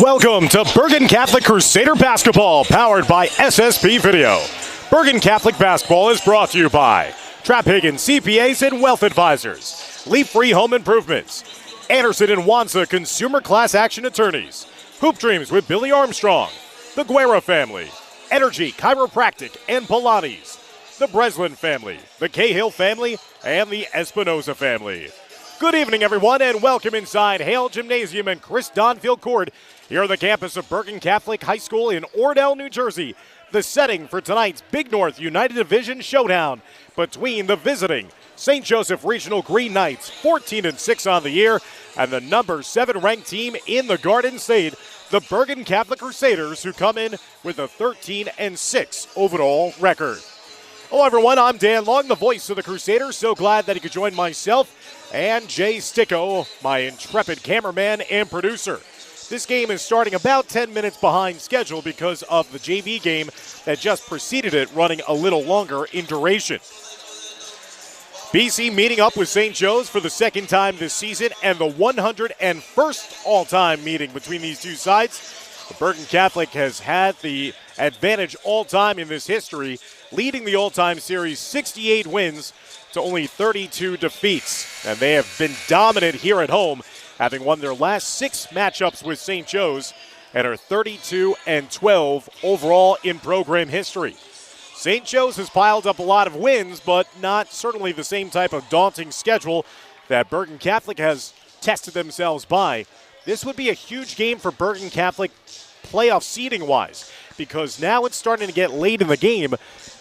Welcome to Bergen Catholic Crusader Basketball, powered by SSP Video. Bergen Catholic Basketball is brought to you by Trap Higgins CPAs and Wealth Advisors, Leap Free Home Improvements, Anderson and Wanza Consumer Class Action Attorneys, Hoop Dreams with Billy Armstrong, the Guerra family, Energy Chiropractic and Pilates, the Breslin family, the Cahill family, and the Espinoza family. Good evening, everyone, and welcome inside Hale Gymnasium and Chris Donfield Court here on the campus of Bergen Catholic High School in Ordell, New Jersey. The setting for tonight's Big North United Division showdown between the visiting St. Joseph Regional Green Knights, 14-6 on the year, and the number 7 ranked team in the Garden State, the Bergen Catholic Crusaders, who come in with a 13-6 overall record. Hello, everyone. I'm Dan Long, the voice of the Crusaders. So glad that he could join myself and Jay Sticco, my intrepid cameraman and producer. This game is starting about 10 minutes behind schedule because of the JV game that just preceded it running a little longer in duration. BC meeting up with St. Joe's for the second time this season and the 101st all-time meeting between these two sides. The Bergen Catholic has had the advantage all-time in this history, leading the all-time series 68 wins to only 32 defeats. And they have been dominant here at home, having won their last 6 matchups with St. Joe's and are 32-12 overall in program history. St. Joe's has piled up a lot of wins, but not certainly the same type of daunting schedule that Bergen Catholic has tested themselves by. This would be a huge game for Bergen Catholic playoff seeding-wise, because now it's starting to get late in the game,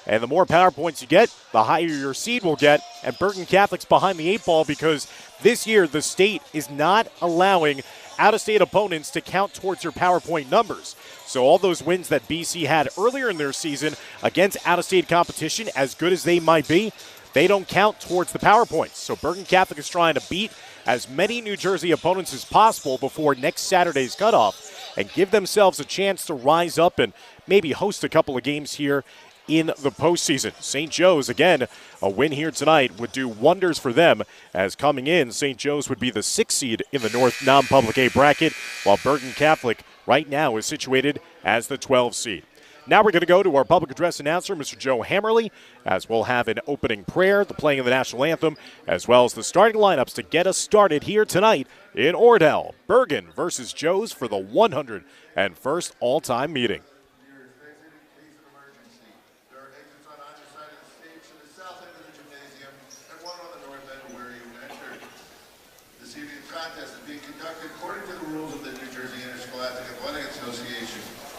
and the more power points you get, the higher your seed will get, and Bergen Catholic's behind the 8 ball because this year the state is not allowing out-of-state opponents to count towards their power point numbers. So all those wins that BC had earlier in their season against out-of-state competition, as good as they might be, they don't count towards the power points. So Bergen Catholic is trying to beat as many New Jersey opponents as possible before next Saturday's cutoff and give themselves a chance to rise up and maybe host a couple of games here in the postseason. St. Joe's, again, a win here tonight would do wonders for them, as coming in, St. Joe's would be the 6th seed in the North non-public A bracket, while Bergen Catholic right now is situated as the 12th seed. Now we're going to go to our public address announcer, Mr. Joe Hammerly, as we'll have an opening prayer, the playing of the national anthem, as well as the starting lineups to get us started here tonight in Ordell. Bergen versus Joe's for the 101st all-time meeting.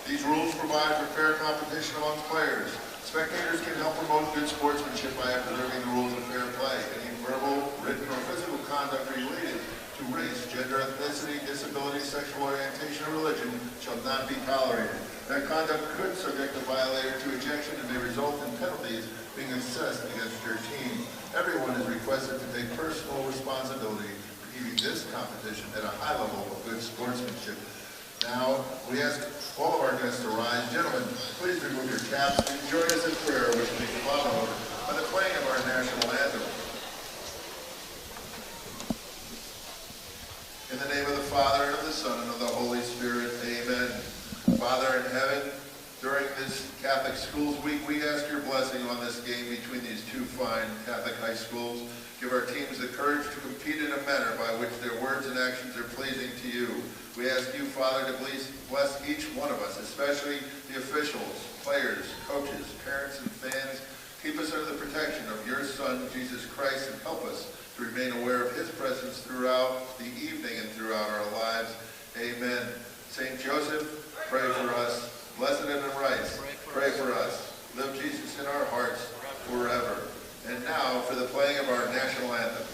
These rules provide for fair competition amongst players. Spectators can help promote good sportsmanship by observing the rules of fair play. Any verbal, written, or physical conduct related to race, gender, ethnicity, disability, sexual orientation, or religion shall not be tolerated. That conduct could subject the violator to ejection and may result in penalties being assessed against your team. Everyone is requested to take personal responsibility for keeping this competition at a high level of good sportsmanship. Now, we ask all of our guests to rise. Gentlemen, please remove your caps and join us in prayer, which will be followed by the playing of our national anthem. In the name of the Father, and of the Son, and of the Holy Spirit, amen. Father in heaven, during this Catholic Schools Week, we ask your blessing on this game between these two fine Catholic high schools. Give our teams the courage to compete in a manner by which their words and actions are pleasing to you. We ask you, Father, to please bless each one of us, especially the officials, players, coaches, parents, and fans. Keep us under the protection of your Son, Jesus Christ, and help us to remain aware of his presence throughout the evening and throughout our lives. Amen. St. Joseph, pray for us. Blessed and Rice, pray for us. Live Jesus in our hearts forever. And now for the playing of our national anthem.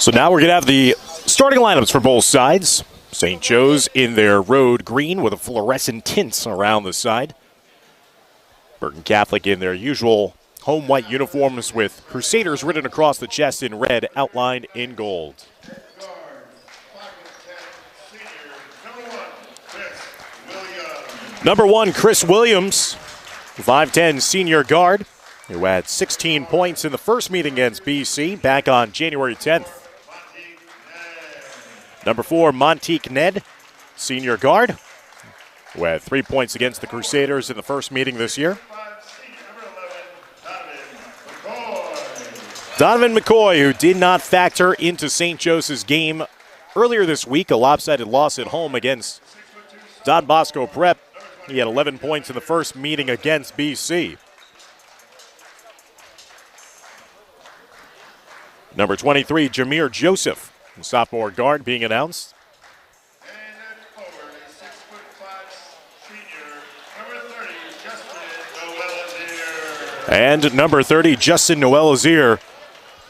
So now we're going to have the starting lineups for both sides. St. Joe's in their road green with a fluorescent tints around the side. Bergen Catholic in their usual home white uniforms with Crusaders written across the chest in red, outlined in gold. Number 1, Chris Williams, 5'10" senior guard, who had 16 points in the first meeting against BC back on January 10th. Number 4, Montique Ned, senior guard, who had 3 points against the Crusaders in the first meeting this year. Donovan McCoy, who did not factor into St. Joseph's game earlier this week, a lopsided loss at home against Don Bosco Prep. He had 11 points in the first meeting against BC. Number 23, Jameer Joseph, the sophomore guard, being announced. And number 30, Justin Noel-Azir,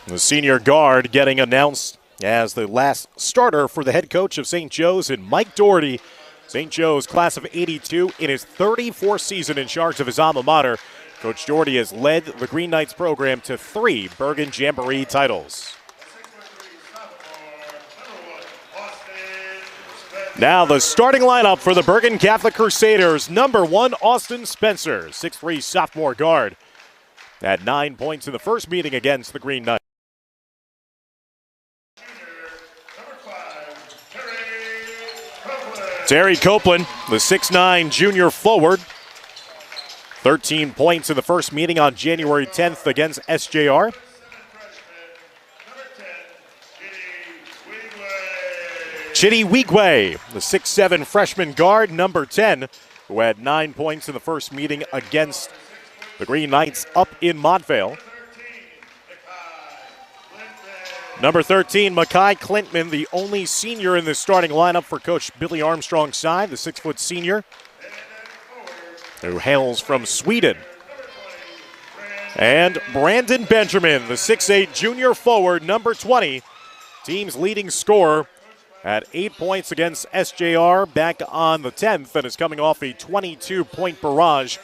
the senior guard, getting announced as the last starter for the head coach of St. Joe's, and Mike Doherty, St. Joe's class of 82, in his 34th season in charge of his alma mater. Coach Doherty has led the Green Knights program to 3 Bergen Jamboree titles. Now the starting lineup for the Bergen Catholic Crusaders. Number 1, Austin Spencer, 6'3" sophomore guard, had 9 points in the first meeting against the Green Knights. Terry Copeland, the 6'9" junior forward, 13 points in the first meeting on January 10th against SJR. Chidi Wigwe, the 6'7" freshman guard, number 10, who had 9 points in the first meeting against the Green Knights up in Montvale. Number 13, Makai Klintman, the only senior in the starting lineup for Coach Billy Armstrong's side, the 6' senior, who hails from Sweden. And Brandon Benjamin, the 6'8" junior forward, number 20, team's leading scorer, had 8 points against SJR back on the 10th and is coming off a 22-point barrage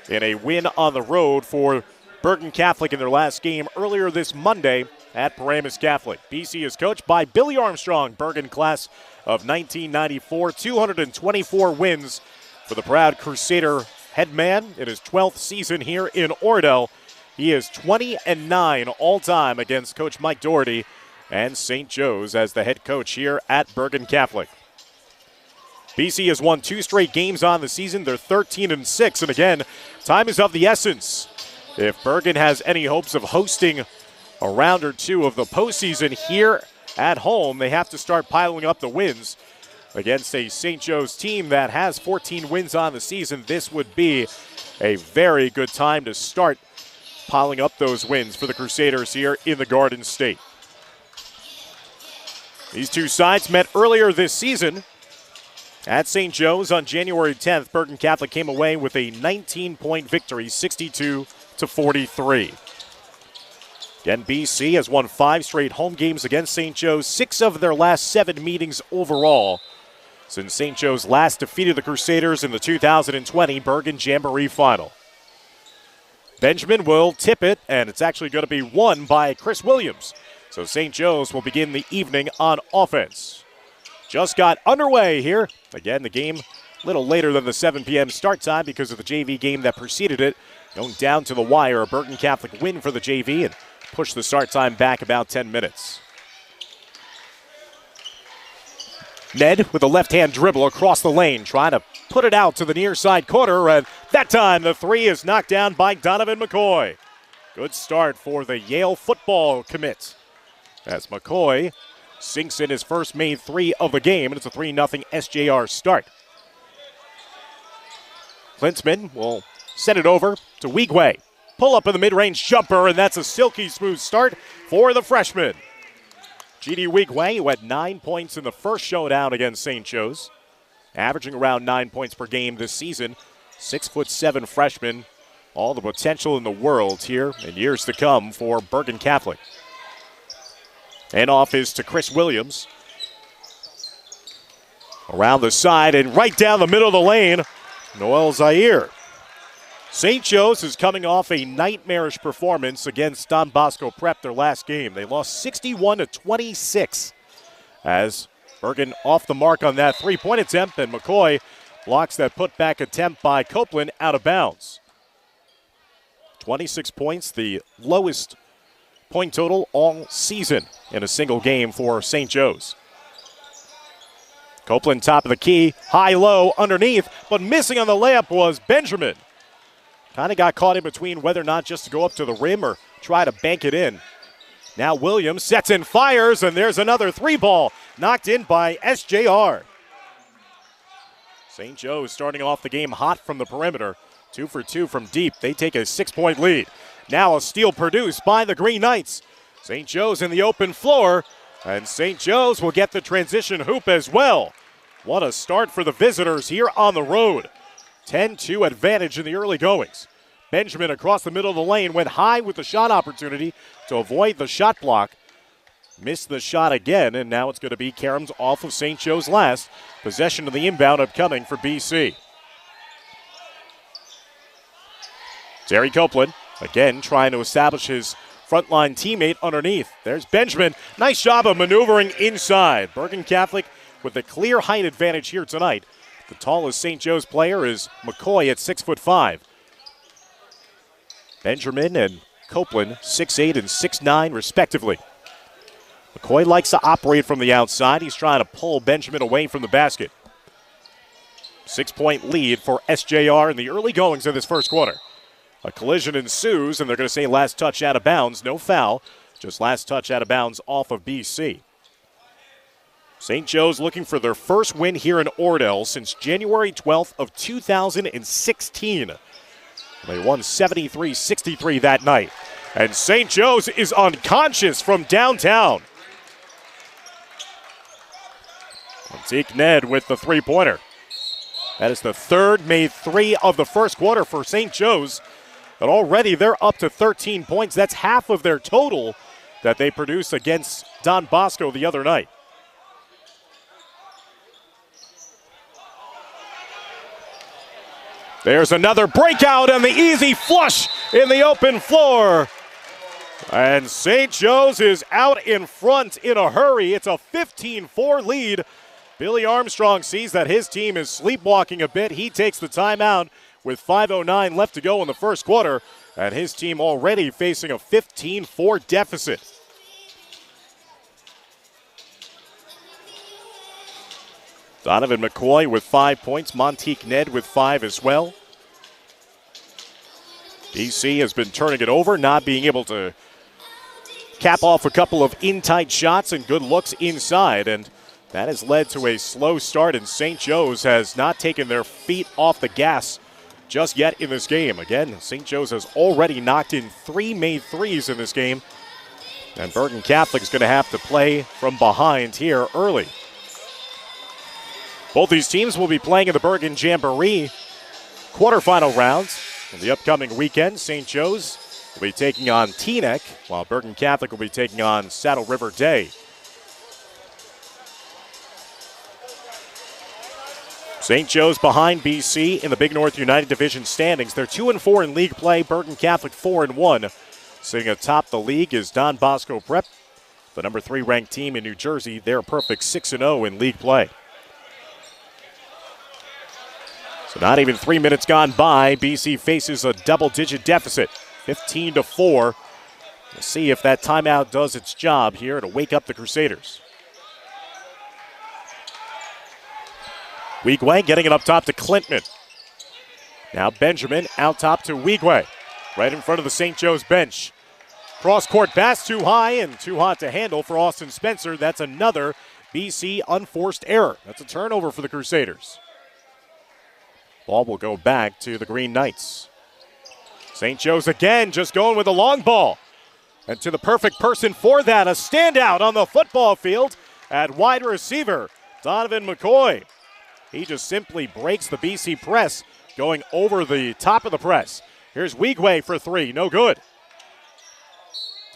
in a win on the road for Bergen Catholic in their last game earlier this Monday at Paramus Catholic. BC is coached by Billy Armstrong, Bergen class of 1994, 224 wins for the proud Crusader headman in his 12th season here in Oradell. He is 20-9 all-time against Coach Mike Doherty and St. Joe's as the head coach here at Bergen Catholic. BC has won 2 straight games on the season. They're 13-6, and again, time is of the essence. If Bergen has any hopes of hosting a round or 2 of the postseason here at home, they have to start piling up the wins against a St. Joe's team that has 14 wins on the season. This would be a very good time to start piling up those wins for the Crusaders here in the Garden State. These two sides met earlier this season at St. Joe's on January 10th. Bergen Catholic came away with a 19-point victory, 62-43. Again, BC has won 5 straight home games against St. Joe's, 6 of their last 7 meetings overall since St. Joe's last defeated the Crusaders in the 2020 Bergen Jamboree Final. Benjamin will tip it, and it's actually going to be won by Chris Williams. So St. Joe's will begin the evening on offense. Just got underway here. Again, the game a little later than the 7 p.m. start time because of the JV game that preceded it. Going down to the wire, a Bergen Catholic win for the JV and push the start time back about 10 minutes. Ned with a left-hand dribble across the lane, trying to put it out to the near side corner, and that time the 3 is knocked down by Donovan McCoy. Good start for the Yale football commit, as McCoy sinks in his first made 3 of the game, and it's a 3-0 SJR start. Klinsman will send it over to Wigwe. Pull up in the mid-range jumper, and that's a silky smooth start for the freshman. G.D. Wigwe, who had 9 points in the first showdown against St. Joe's, averaging around 9 points per game this season. 6'7" freshman, all the potential in the world here in years to come for Bergen Catholic. Handoff is to Chris Williams. Around the side and right down the middle of the lane, Noel Zaire. St. Joe's is coming off a nightmarish performance against Don Bosco Prep their last game. They lost 61-26 as Bergen off the mark on that three-point attempt, and McCoy blocks that putback attempt by Copeland out of bounds. 26 points, the lowest point total all season in a single game for St. Joe's. Copeland top of the key, high-low underneath, but missing on the layup was Benjamin. Kind of got caught in between whether or not just to go up to the rim or try to bank it in. Now Williams sets and fires, and there's another three ball knocked in by SJR. St. Joe's starting off the game hot from the perimeter. 2 for 2 from deep. They take a 6-point lead. Now a steal produced by the Green Knights. St. Joe's in the open floor, and St. Joe's will get the transition hoop as well. What a start for the visitors here on the road. 10-2 advantage in the early goings. Benjamin across the middle of the lane went high with the shot opportunity to avoid the shot block. Missed the shot again, and now it's going to be Karam's off of St. Joe's last. Possession of the inbound upcoming for BC. Terry Copeland, again, trying to establish his frontline teammate underneath. There's Benjamin. Nice job of maneuvering inside. Bergen Catholic with the clear height advantage here tonight. The tallest St. Joe's player is McCoy at 6'5". Benjamin and Copeland, 6'8" and 6'9", respectively. McCoy likes to operate from the outside. He's trying to pull Benjamin away from the basket. 6-point lead for SJR in the early goings of this first quarter. A collision ensues, and they're going to say last touch out of bounds. No foul, just last touch out of bounds off of BC. St. Joe's looking for their first win here in Ordell since January 12th of 2016. They won 73-63 that night. And St. Joe's is unconscious from downtown. Zeke Ned with the three-pointer. That is the third made three of the first quarter for St. Joe's. And already they're up to 13 points. That's half of their total that they produced against Don Bosco the other night. There's another breakout and the easy flush in the open floor. And St. Joe's is out in front in a hurry. It's a 15-4 lead. Billy Armstrong sees that his team is sleepwalking a bit. He takes the timeout with 5:09 left to go in the first quarter, and his team already facing a 15-4 deficit. Donovan McCoy with 5 points. Montique Ned with 5 as well. BC has been turning it over, not being able to cap off a couple of in-tight shots and good looks inside, and that has led to a slow start, and St. Joe's has not taken their feet off the gas just yet in this game. Again, St. Joe's has already knocked in 3 made threes in this game, and Bergen Catholic is going to have to play from behind here early. Both these teams will be playing in the Bergen Jamboree quarterfinal rounds. In the upcoming weekend, St. Joe's will be taking on Teaneck, while Bergen Catholic will be taking on Saddle River Day. St. Joe's behind BC in the Big North United Division standings. They're 2-4 in league play. Bergen Catholic 4-1. Sitting atop the league is Don Bosco Prep, the number 3 ranked team in New Jersey. They're a perfect 6-0 in league play. So not even 3 minutes gone by, BC faces a double-digit deficit, 15-4. We'll see if that timeout does its job here to wake up the Crusaders. Weegway getting it up top to Clintman. Now Benjamin out top to Weegway, right in front of the St. Joe's bench. Cross-court pass too high and too hot to handle for Austin Spencer. That's another BC unforced error. That's a turnover for the Crusaders. Ball will go back to the Green Knights. St. Joe's again just going with a long ball. And to the perfect person for that, a standout on the football field at wide receiver, Donovan McCoy. He just simply breaks the BC press, going over the top of the press. Here's Weegway for 3, no good.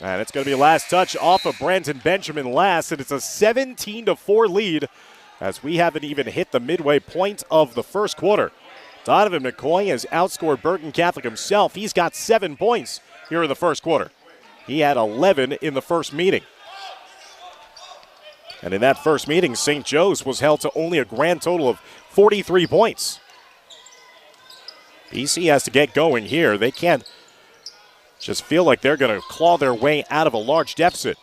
And it's going to be last touch off of Brandon Benjamin last, and it's a 17-4 lead as we haven't even hit the midway point of the first quarter. Donovan McCoy has outscored Bergen Catholic himself. He's got 7 points here in the first quarter. He had 11 in the first meeting. And in that first meeting, St. Joe's was held to only a grand total of 43 points. BC has to get going here. They can't just feel like they're going to claw their way out of a large deficit.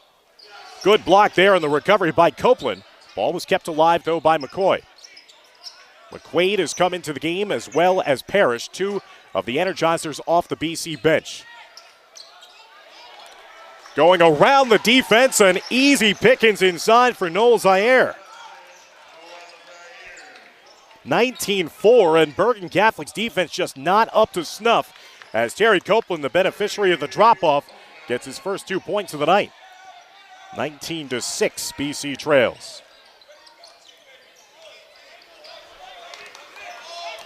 Good block there in the recovery by Copeland. Ball was kept alive, though, by McCoy. McQuaid has come into the game as well as Parrish, 2 of the Energizers off the BC bench. Going around the defense, an easy pickings inside for Noel Zaire. 19-4, and Bergen Catholic's defense just not up to snuff as Terry Copeland, the beneficiary of the drop-off, gets his first 2 points of the night. 19-6, BC trails.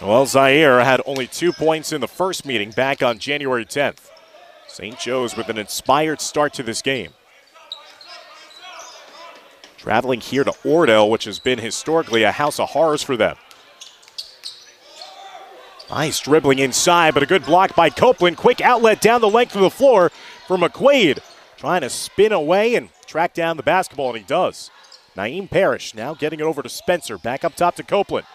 Well, Zaire had only 2 points in the first meeting back on January 10th. St. Joe's with an inspired start to this game. Traveling here to Ordell, which has been historically a house of horrors for them. Nice dribbling inside, but a good block by Copeland. Quick outlet down the length of the floor for McQuaid. Trying to spin away and track down the basketball, and he does. Naeem Parrish now getting it over to Spencer. Back up top to Copeland.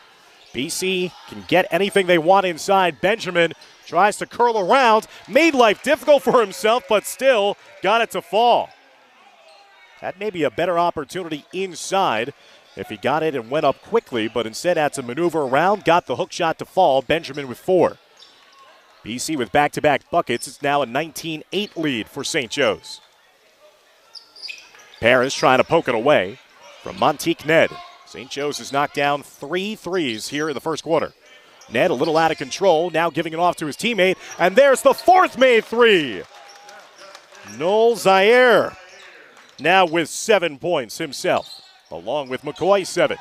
BC can get anything they want inside. Benjamin tries to curl around. Made life difficult for himself, but still got it to fall. Had maybe a better opportunity inside if he got it and went up quickly, but instead had to maneuver around, got the hook shot to fall. Benjamin with 4. BC with back-to-back buckets. It's now a 19-8 lead for St. Joe's. Parrish trying to poke it away from Montique Ned. St. Joe's has knocked down 3 threes here in the first quarter. Ned a little out of control, now giving it off to his teammate, and there's the 4th made 3. Noel Zaire now with 7 points himself, along with McCoy 7.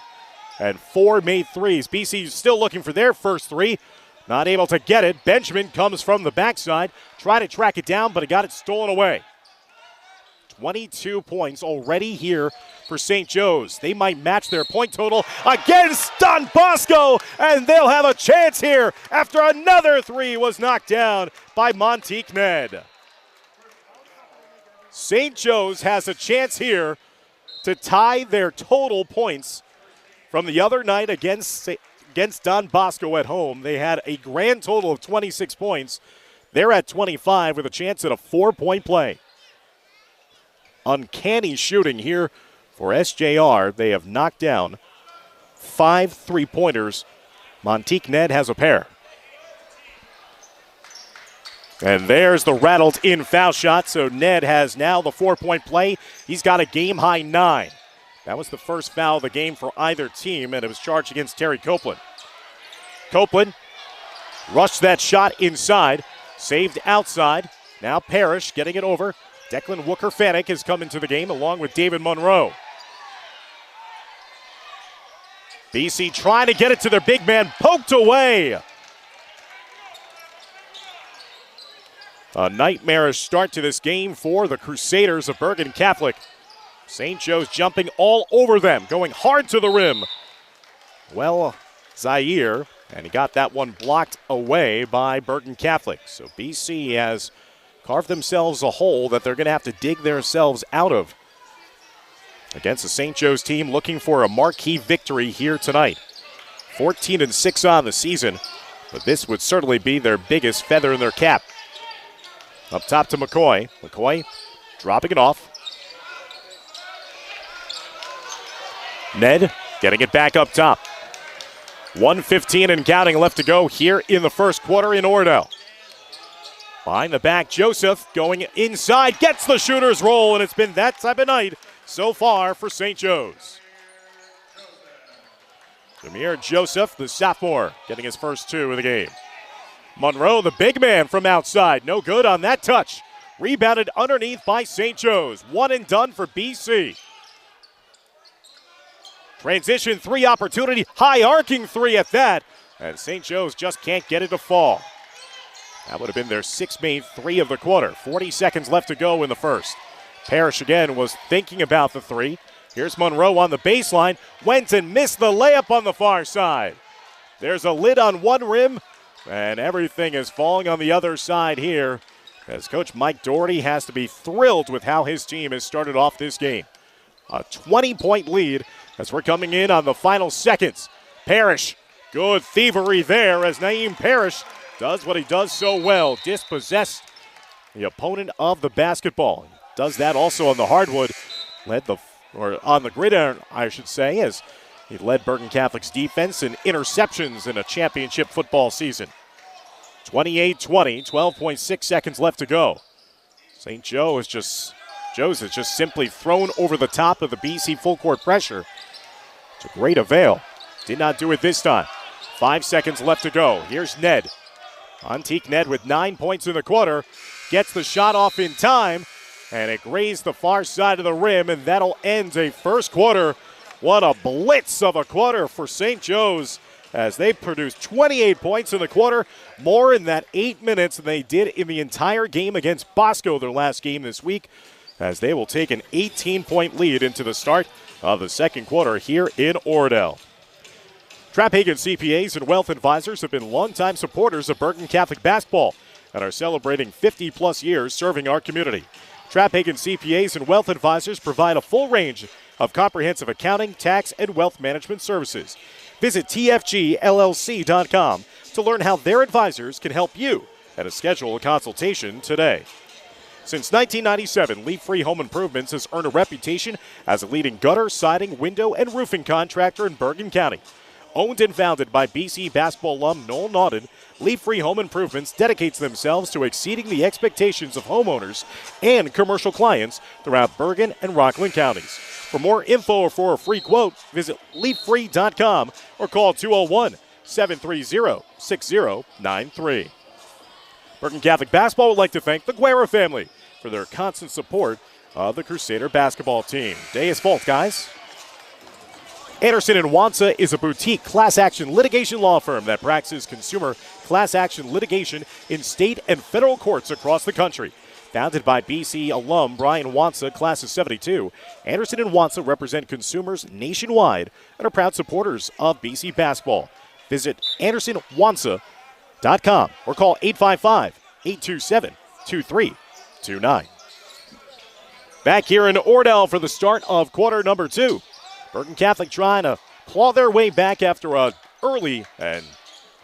And 4 made 3s. BC still looking for their first 3. Not able to get it. Benjamin comes from the backside. Try to track it down, but he got it stolen away. 22 points already here for St. Joe's. They might match their point total against Don Bosco, and they'll have a chance here after another 3 was knocked down by Montique Ned. St. Joe's has a chance here to tie their total points from the other night against Don Bosco at home. They had a grand total of 26 points. They're at 25 with a chance at a 4-point play. Uncanny shooting here for SJR. They have knocked down 5 3-pointers. Montique Ned has a pair. And there's the rattled in foul shot, so Ned has now the 4-point play. He's got a game-high 9. That was the first foul of the game for either team, and it was charged against Terry Copeland. Copeland rushed that shot inside, saved outside. Now Parrish getting it over. Declan Wooker-Fanick has come into the game along with David Monroe. BC trying to get it to their big man, poked away. A nightmarish start to this game for the Crusaders of Bergen Catholic. St. Joe's jumping all over them, going hard to the rim. Well, Zaire, and he got that one blocked away by Bergen Catholic. So BC has carved themselves a hole that they're going to have to dig themselves out of against the St. Joe's team looking for a marquee victory here tonight. 14-6 on the season, but this would certainly be their biggest feather in their cap. Up top to McCoy. McCoy dropping it off. Ned getting it back up top. 1:15 and counting left to go here in the first quarter in Ordell. Behind the back, Joseph going inside, gets the shooter's roll, and it's been that type of night so far for St. Joe's. Jameer Joseph, the sophomore, getting his first 2 of the game. Monroe, the big man from outside, no good on that touch. Rebounded underneath by St. Joe's. 1 and done for BC. Transition 3 opportunity, high arcing 3 at that, and St. Joe's just can't get it to fall. That would have been their 6th made 3 of the quarter. 40 seconds left to go in the first. Parrish again was thinking about the three. Here's Monroe on the baseline. Went and missed the layup on the far side. There's a lid on one rim, and everything is falling on the other side here, as Coach Mike Doherty has to be thrilled with how his team has started off this game. A 20-point lead as we're coming in on the final seconds. Parrish, good thievery there as Naeem Parrish does what he does so well, dispossess the opponent of the basketball. Does that also on the hardwood, on the gridiron, I should say, as he led Bergen Catholic's defense in interceptions in a championship football season. 28-20, 12.6 seconds left to go. St. Joe's has just simply thrown over the top of the BC full court pressure to great avail. Did not do it this time. 5 seconds left to go. Here's Ned. Montique Ned with 9 points in the quarter. Gets the shot off in time, and it grazed the far side of the rim, and that'll end a first quarter. What a blitz of a quarter for St. Joe's as they produced 28 points in the quarter, more in that 8 minutes than they did in the entire game against Bosco, their last game this week, as they will take an 18-point lead into the start of the second quarter here in Oradell. Trapphagen CPAs and Wealth Advisors have been longtime supporters of Bergen Catholic basketball and are celebrating 50-plus years serving our community. Trapphagen CPAs and Wealth Advisors provide a full range of comprehensive accounting, tax, and wealth management services. Visit tfgllc.com to learn how their advisors can help you and to schedule a consultation today. Since 1997, Leaf Free Home Improvements has earned a reputation as a leading gutter, siding, window, and roofing contractor in Bergen County. Owned and founded by BC basketball alum Noel Naughton, Leaf Free Home Improvements dedicates themselves to exceeding the expectations of homeowners and commercial clients throughout Bergen and Rockland counties. For more info or for a free quote, visit leaffree.com or call 201-730-6093. Bergen Catholic basketball would like to thank the Guerra family for their constant support of the Crusader basketball team. Day is fault, guys. Anderson & Wansa is a boutique class action litigation law firm that practices consumer class action litigation in state and federal courts across the country. Founded by BC alum Brian Wansa, class of 72, Anderson & Wansa represent consumers nationwide and are proud supporters of BC basketball. Visit AndersonWansa.com or call 855-827-2329. Back here in Oradell for the start of quarter number 2. Bergen Catholic trying to claw their way back after an early and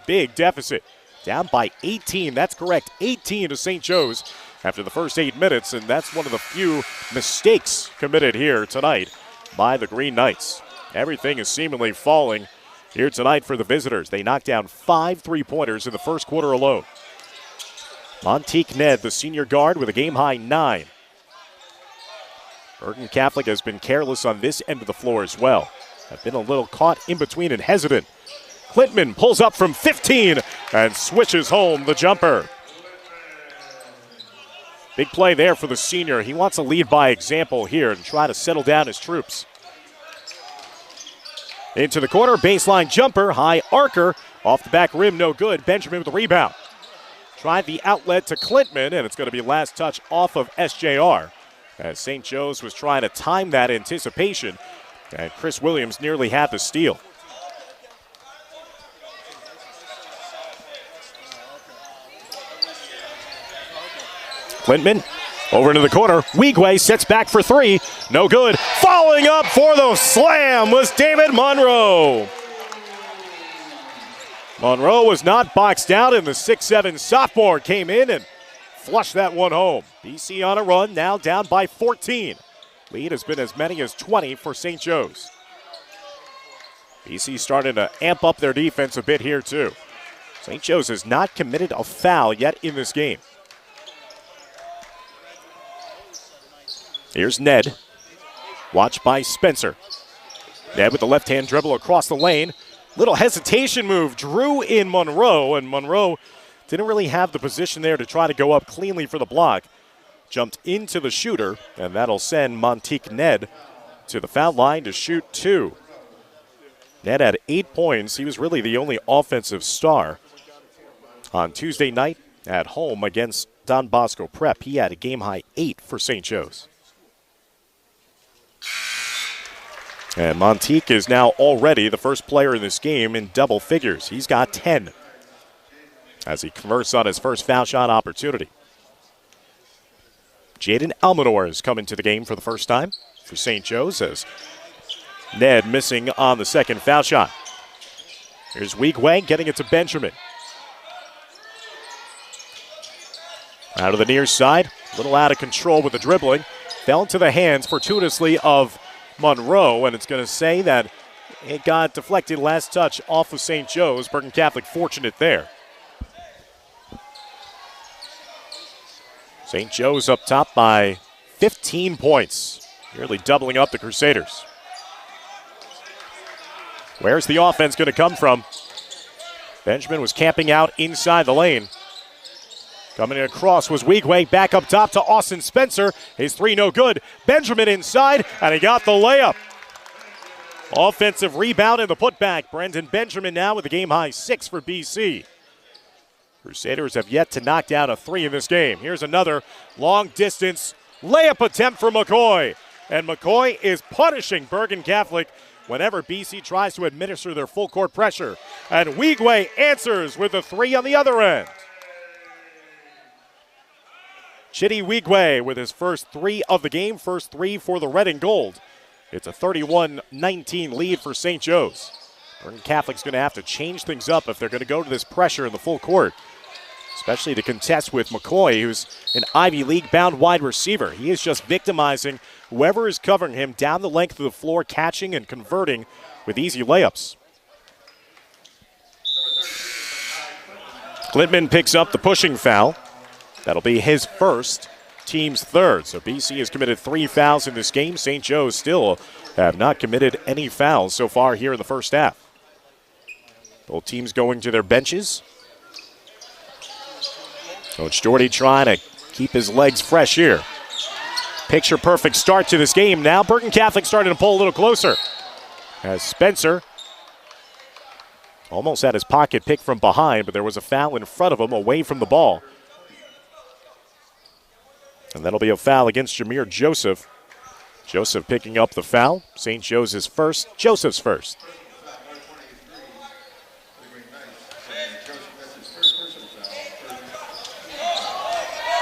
big deficit. Down by 18, that's correct, 18 to St. Joe's after the first 8 minutes, and that's one of the few mistakes committed here tonight by the Green Knights. Everything is seemingly falling here tonight for the visitors. They knocked down 5 3-pointers in the first quarter alone. Montique Ned, the senior guard, with a game-high 9. Bergen Catholic has been careless on this end of the floor as well. Have been a little caught in between and hesitant. Clintman pulls up from 15 and swishes home the jumper. Big play there for the senior. He wants to lead by example here and try to settle down his troops. Into the corner, baseline jumper, high arcer, off the back rim, no good. Benjamin with the rebound. Tried the outlet to Clintman, and it's going to be last touch off of SJR. As St. Joe's was trying to time that anticipation, and Chris Williams nearly had the steal. Clintman over into the corner. Weegway sets back for 3. No good. Following up for the slam was David Monroe. Monroe was not boxed out, and the 6'7 sophomore came in and flushed that one home. BC on a run, now down by 14. Lead has been as many as 20 for St. Joe's. BC starting to amp up their defense a bit here too. St. Joe's has not committed a foul yet in this game. Here's Ned, watched by Spencer. Ned with the left-hand dribble across the lane. Little hesitation move, drew in Monroe, and Monroe didn't really have the position there to try to go up cleanly for the block. Jumped into the shooter, and that'll send Montique Ned to the foul line to shoot 2. Ned had 8 points. He was really the only offensive star on Tuesday night at home against Don Bosco Prep. He had a game-high 8 for St. Joe's. And Montique is now already the first player in this game in double figures. He's got 10 as he converts on his first foul shot opportunity. Jaden Almanor has come into the game for the first time for St. Joe's as Ned missing on the second foul shot. Here's Weigway getting it to Benjamin. Out of the near side, a little out of control with the dribbling. Fell into the hands fortuitously of Monroe, and it's going to say that it got deflected last touch off of St. Joe's. Bergen Catholic fortunate there. St. Joe's up top by 15 points, nearly doubling up the Crusaders. Where's the offense going to come from? Benjamin was camping out inside the lane. Coming across was Weigway, back up top to Austin Spencer. His three no good. Benjamin inside, and he got the layup. Offensive rebound and the putback. Brendan Benjamin now with a game-high 6 for BC. Crusaders have yet to knock down a three in this game. Here's another long-distance layup attempt for McCoy. And McCoy is punishing Bergen Catholic whenever BC tries to administer their full-court pressure. And Weigway answers with a three on the other end. Chidi Weigway with his first three of the game, first three for the red and gold. It's a 31-19 lead for St. Joe's. Bergen Catholic's going to have to change things up if they're going to go to this pressure in the full court, especially to contest with McCoy, who's an Ivy League-bound wide receiver. He is just victimizing whoever is covering him down the length of the floor, catching and converting with easy layups. Klintman picks up the pushing foul. That'll be his first, team's third. So BC has committed 3 fouls in this game. St. Joe's still have not committed any fouls so far here in the first half. Both teams going to their benches. Coach Doherty trying to keep his legs fresh here. Picture perfect start to this game. Now Bergen Catholic starting to pull a little closer. As Spencer almost had his pocket picked from behind, but there was a foul in front of him away from the ball. And that'll be a foul against Jameer Joseph. Joseph picking up the foul. St. Joe's first, Joseph's first.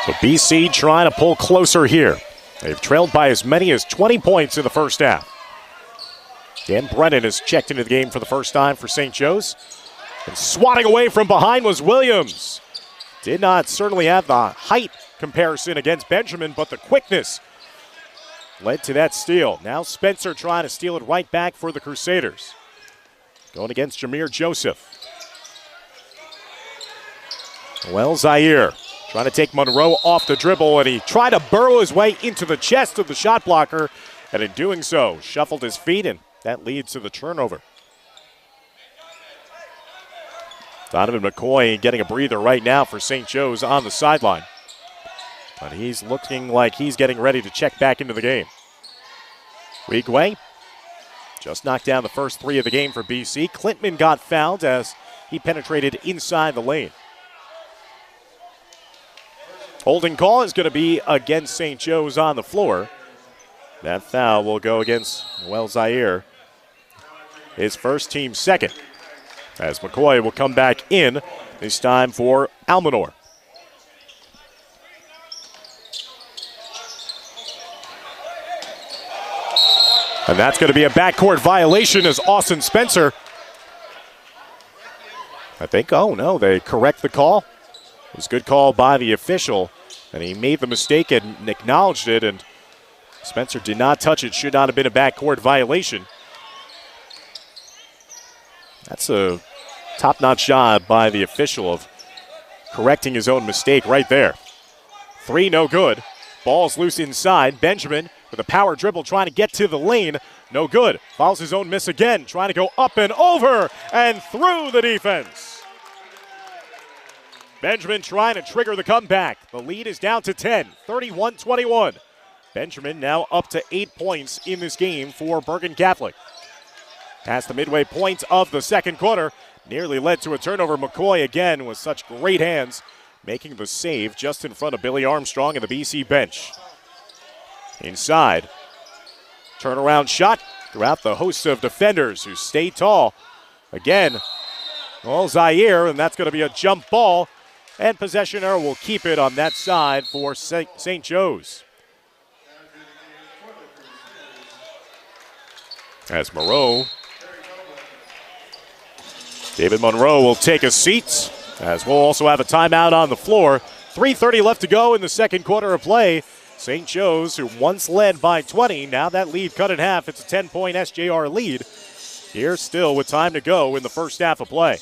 So BC trying to pull closer here. They've trailed by as many as 20 points in the first half. Dan Brennan is checked into the game for the first time for St. Joe's. And swatting away from behind was Williams. Did not certainly have the height comparison against Benjamin, but the quickness led to that steal. Now Spencer trying to steal it right back for the Crusaders. Going against Jameer Joseph. Well, Zaire trying to take Monroe off the dribble, and he tried to burrow his way into the chest of the shot blocker, and in doing so, shuffled his feet, and that leads to the turnover. Donovan McCoy getting a breather right now for St. Joe's on the sideline. But he's looking like he's getting ready to check back into the game. Weigway just knocked down the first three of the game for BC. Klintman got fouled as he penetrated inside the lane. Holding call is going to be against St. Joe's on the floor. That foul will go against Noel Zaire, his first, team second, as McCoy will come back in, this time for Almanor. And that's going to be a backcourt violation as Austin Spencer, I think, oh no, they correct the call. It was a good call by the official, and he made the mistake and acknowledged it, and Spencer did not touch it. Should not have been a backcourt violation. That's a top-notch job by the official of correcting his own mistake right there. Three, no good. Ball's loose inside. Benjamin with a power dribble trying to get to the lane. No good. Fouls his own miss again. Trying to go up and over and through the defense. Benjamin trying to trigger the comeback. The lead is down to 10, 31-21. Benjamin now up to 8 points in this game for Bergen Catholic. Past the midway point of the second quarter, nearly led to a turnover. McCoy again with such great hands, making the save just in front of Billy Armstrong and the BC bench. Inside, turnaround shot, throughout the host of defenders who stay tall. Again, well, Zaire, and that's going to be a jump ball. And possessioner will keep it on that side for St. Joe's. As David Monroe will take a seat, as we'll also have a timeout on the floor. 3:30 left to go in the second quarter of play. St. Joe's, who once led by 20, now that lead cut in half. It's a 10-point SJR lead. Here still with time to go in the first half of play.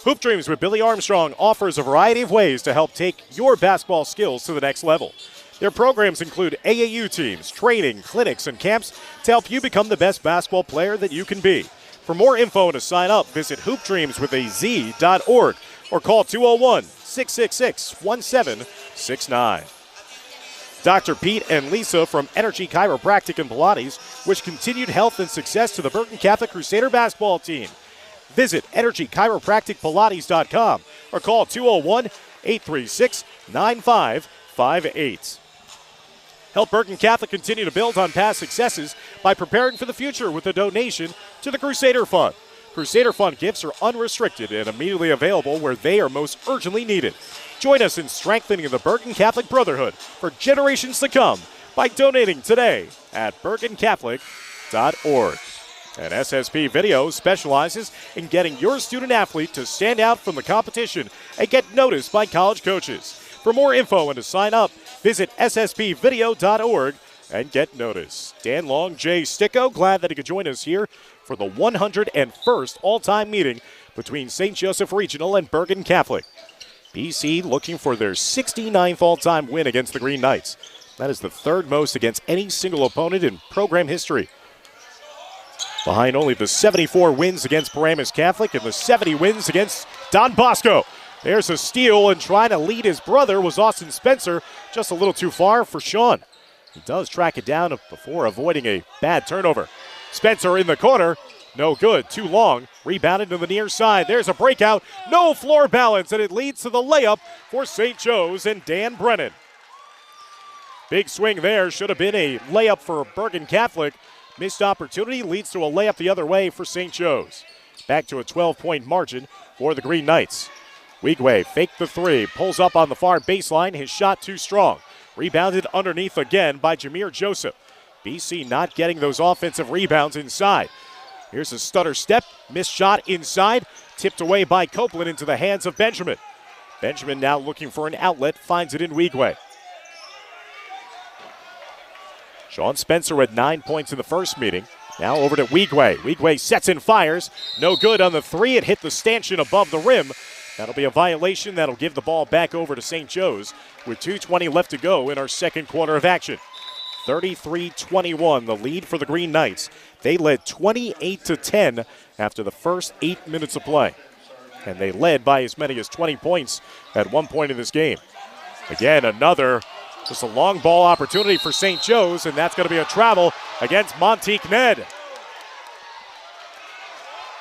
Hoop Dreams with Billy Armstrong offers a variety of ways to help take your basketball skills to the next level. Their programs include AAU teams, training, clinics, and camps to help you become the best basketball player that you can be. For more info and to sign up, visit hoopdreamswithaz.org or call 201-666-1769. Dr. Pete and Lisa from Energy Chiropractic and Pilates wish continued health and success to the Bergen Catholic Crusader basketball team. Visit EnergyChiropracticPilates.com or call 201-836-9558. Help Bergen Catholic continue to build on past successes by preparing for the future with a donation to the Crusader Fund. Crusader Fund gifts are unrestricted and immediately available where they are most urgently needed. Join us in strengthening the Bergen Catholic Brotherhood for generations to come by donating today at bergencatholic.org. And SSP Video specializes in getting your student athlete to stand out from the competition and get noticed by college coaches. For more info and to sign up, visit sspvideo.org and get noticed. Dan Long, Jay Sticco, glad that he could join us here for the 101st all-time meeting between St. Joseph Regional and Bergen Catholic. BC looking for their 69th all-time win against the Green Knights. That is the third most against any single opponent in program history, behind only the 74 wins against Paramus Catholic and the 70 wins against Don Bosco. There's a steal, and trying to lead his brother was Austin Spencer. Just a little too far for Sean. He does track it down before avoiding a bad turnover. Spencer in the corner. No good. Too long. Rebounded to the near side. There's a breakout. No floor balance, and it leads to the layup for St. Joe's and Dan Brennan. Big swing there. Should have been a layup for Bergen Catholic. Missed opportunity leads to a layup the other way for St. Joe's. Back to a 12-point margin for the Green Knights. Weigway faked the three, pulls up on the far baseline. His shot too strong. Rebounded underneath again by Jameer Joseph. BC not getting those offensive rebounds inside. Here's a stutter step, missed shot inside, tipped away by Copeland into the hands of Benjamin. Benjamin now looking for an outlet, finds it in Weigway. Sean Spencer had 9 points in the first meeting. Now over to Weigway. Weigway sets and fires. No good on the three. It hit the stanchion above the rim. That'll be a violation. That'll give the ball back over to St. Joe's with 2:20 left to go in our second quarter of action. 33-21, the lead for the Green Knights. They led 28-10 after the first 8 minutes of play. And they led by as many as 20 points at one point in this game. Again, just a long ball opportunity for St. Joe's, and that's going to be a travel against Monteque Ned.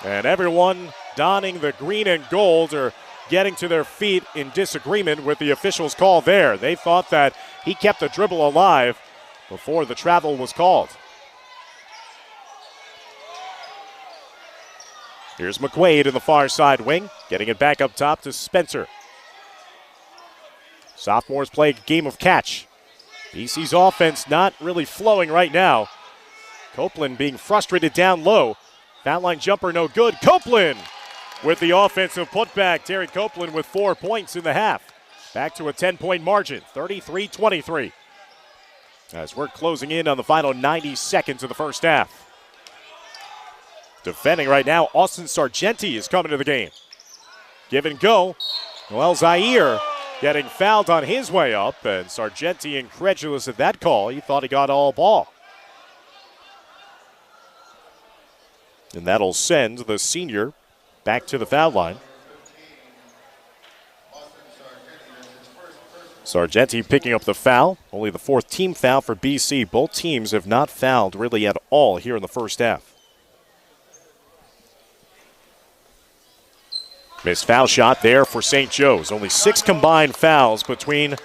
And everyone donning the green and gold are getting to their feet in disagreement with the officials' call there. They thought that he kept the dribble alive before the travel was called. Here's McQuaid in the far side wing, getting it back up top to Spencer. Sophomores play a game of catch. BC's offense not really flowing right now. Copeland being frustrated down low. Foul line jumper no good. Copeland with the offensive putback. Terry Copeland with 4 points in the half. Back to a 10-point margin, 33-23. As we're closing in on the final 90 seconds of the first half. Defending right now, Austin Sargenti is coming to the game. Give and go. Noel Zaire getting fouled on his way up, and Sargenti incredulous at that call. He thought he got all ball. And that'll send the senior back to the foul line. Sargenti picking up the foul. Only the fourth team foul for BC. Both teams have not fouled really at all here in the first half. Missed foul shot there for St. Joe's. Only 6 combined fouls between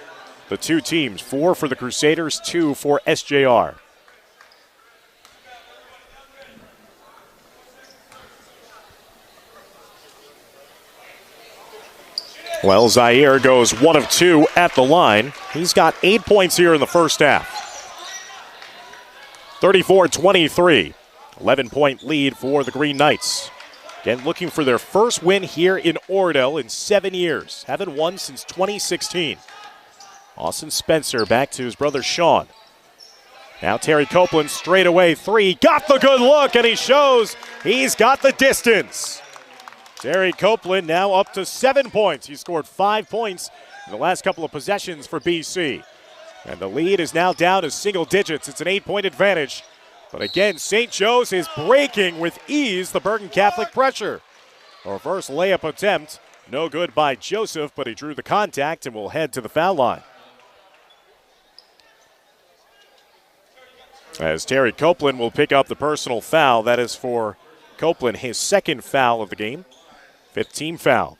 the two teams. 4 for the Crusaders, 2 for SJR. Well, Zaire goes 1 of 2 at the line. He's got 8 points here in the first half. 34-23. 11-point lead for the Green Knights. Again, looking for their first win here in Oradell in 7 years. Haven't won since 2016. Austin Spencer back to his brother Sean. Now Terry Copeland straight away 3. Got the good look, and he shows he's got the distance. Terry Copeland now up to 7 points. He scored 5 points in the last couple of possessions for BC. And the lead is now down to single digits. It's an 8-point advantage. But again, St. Joe's is breaking with ease the Bergen Catholic pressure. A reverse layup attempt. No good by Joseph, but he drew the contact and will head to the foul line. As Terry Copeland will pick up the personal foul. That is for Copeland, his second foul of the game. 5th team foul.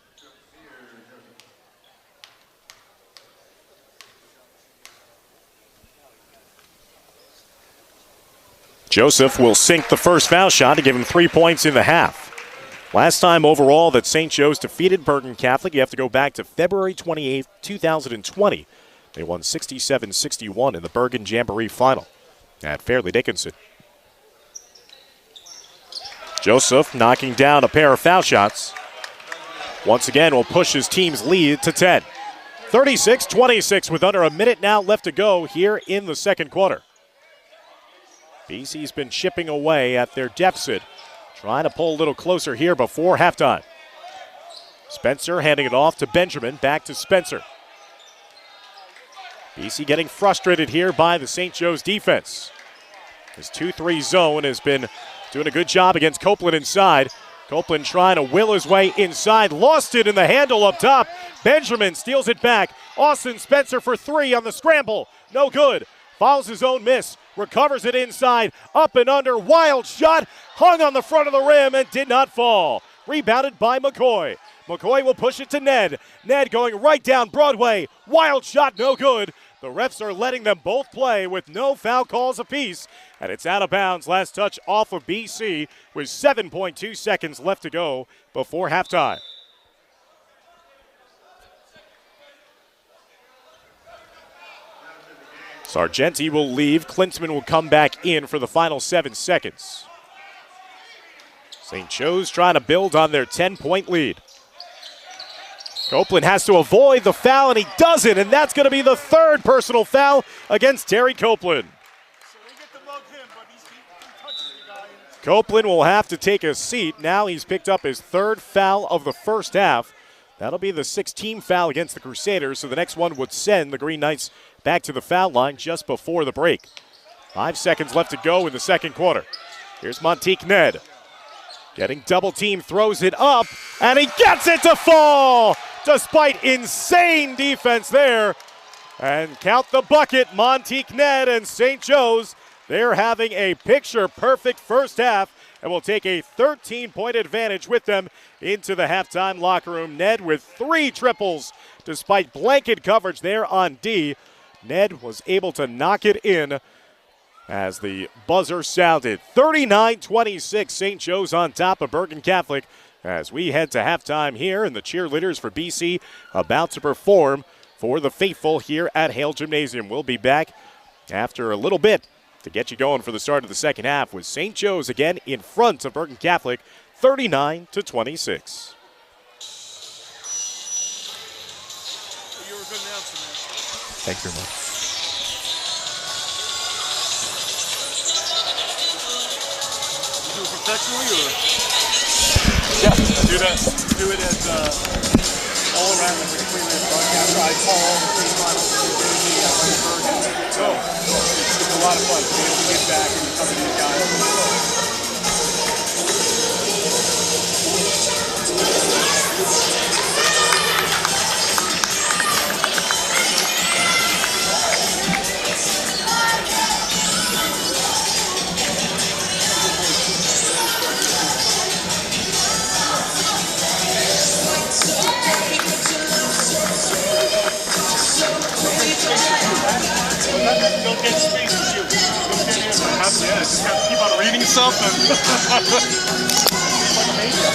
Joseph will sink the first foul shot to give him 3 points in the half. Last time overall that St. Joe's defeated Bergen Catholic, you have to go back to February 28, 2020. They won 67-61 in the Bergen Jamboree Final at Fairleigh Dickinson. Joseph knocking down a pair of foul shots. Once again will push his team's lead to 10. 36-26 with under a minute now left to go here in the second quarter. BC's been chipping away at their deficit, trying to pull a little closer here before halftime. Spencer handing it off to Benjamin, back to Spencer. BC getting frustrated here by the St. Joe's defense. His 2-3 zone has been doing a good job against Copeland inside. Copeland trying to will his way inside, lost it in the handle up top. Benjamin steals it back. Austin Spencer for 3 on the scramble, no good. Fouls his own miss, recovers it inside, up and under, wild shot, hung on the front of the rim and did not fall. Rebounded by McCoy. McCoy will push it to Ned. Ned going right down Broadway, wild shot, no good. The refs are letting them both play with no foul calls apiece, and it's out of bounds. Last touch off of BC with 7.2 seconds left to go before halftime. Sargenti will leave. Klinsman will come back in for the final 7 seconds. St. Joe's trying to build on their 10-point lead. Copeland has to avoid the foul, and he doesn't, and that's going to be the 3rd personal foul against Terry Copeland. Copeland will have to take a seat. Now he's picked up his 3rd foul of the first half. That'll be the 6th team foul against the Crusaders, so the next one would send the Green Knights back to the foul line just before the break. 5 seconds left to go in the second quarter. Here's Montique Ned. Getting double team, throws it up, and he gets it to fall! Despite insane defense there. And count the bucket, Montique Ned and St. Joe's. They're having a picture-perfect first half and will take a 13-point advantage with them into the halftime locker room. Ned with 3 triples despite blanket coverage there on D. Ned was able to knock it in as the buzzer sounded. 39-26, St. Joe's on top of Bergen Catholic as we head to halftime here, and the cheerleaders for BC about to perform for the faithful here at Hale Gymnasium. We'll be back after a little bit to get you going for the start of the second half with St. Joe's again in front of Bergen Catholic, 39-26. You're a good announcer, man. Thank you very much. You do it professionally, or? Yeah. Do that. Do it as all around the between the broadcast. I call the finals. It's a lot of fun to be able to get back and some of these guys. Don't get space as you. Don't get in. Just have to keep on reading something. Like amazing.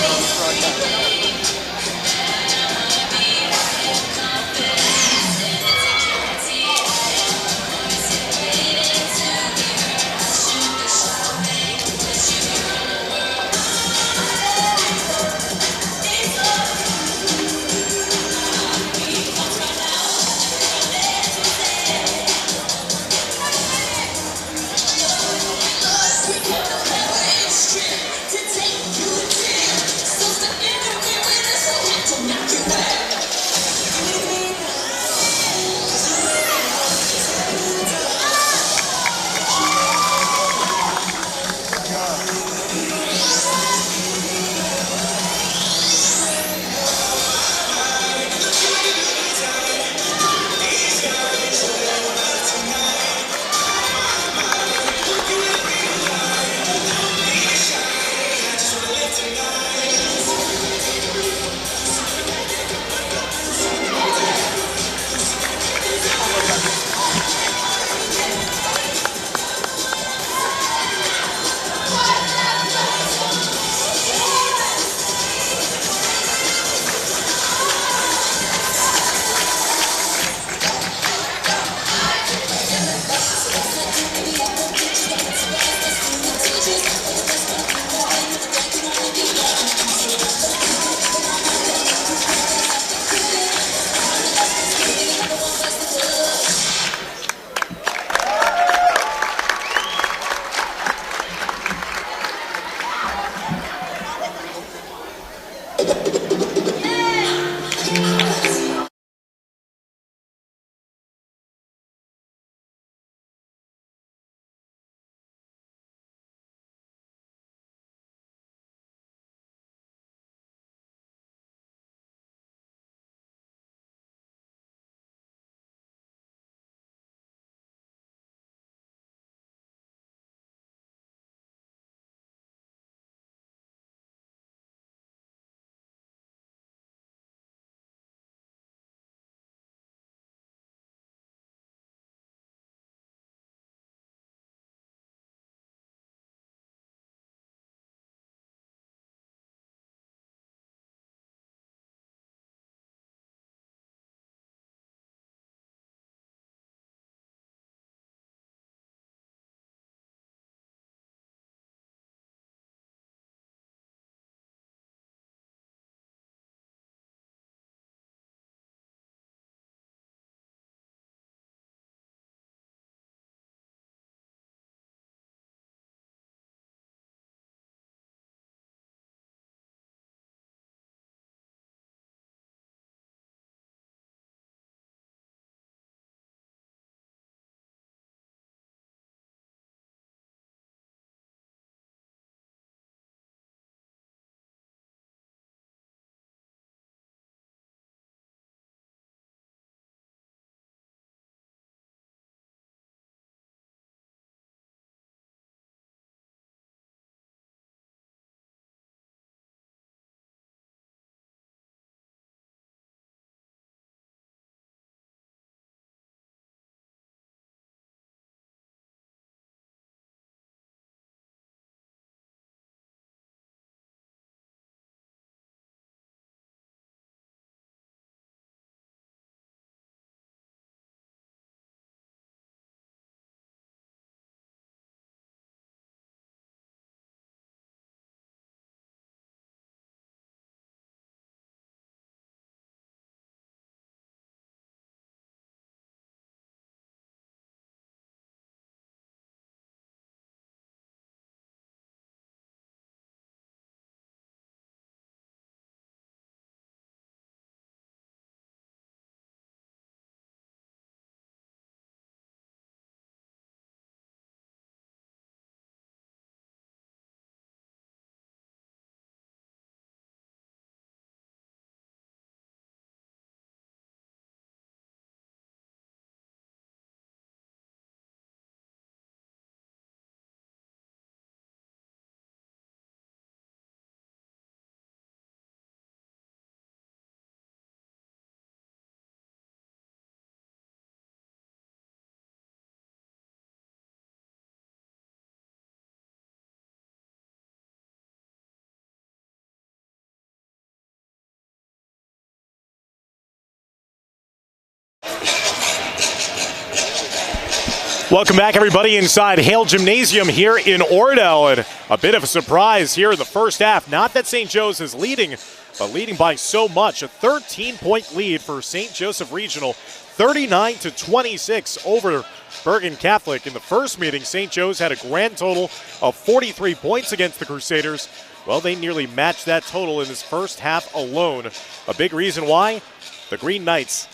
Welcome back, everybody, inside Hale Gymnasium here in Oradell. And a bit of a surprise here in the first half. Not that St. Joe's is leading, but leading by so much. A 13-point lead for St. Joseph Regional, 39-26 over Bergen Catholic. In the first meeting, St. Joe's had a grand total of 43 points against the Crusaders. Well, they nearly matched that total in this first half alone. A big reason why? The Green Knights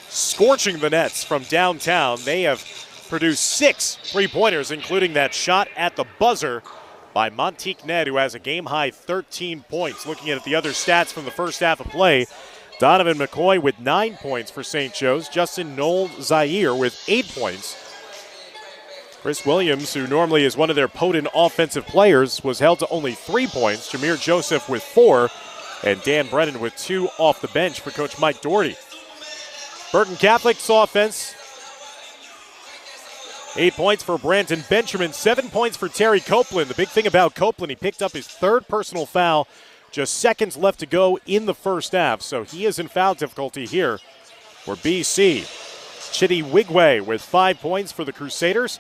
scorching the nets from downtown. They have produced 6 3-pointers, including that shot at the buzzer by Montique Ned, who has a game-high 13 points. Looking at the other stats from the first half of play, Donovan McCoy with 9 points for St. Joe's. Justin Noel Zaire with 8 points. Chris Williams, who normally is one of their potent offensive players, was held to only 3 points. Jameer Joseph with 4, and Dan Brennan with 2 off the bench for Coach Mike Doherty. Bergen Catholic's offense, 8 points for Brandon Benjamin, 7 points for Terry Copeland. The big thing about Copeland, he picked up his 3rd personal foul, just seconds left to go in the first half, so he is in foul difficulty here for BC. Chitty Wigway with 5 points for the Crusaders.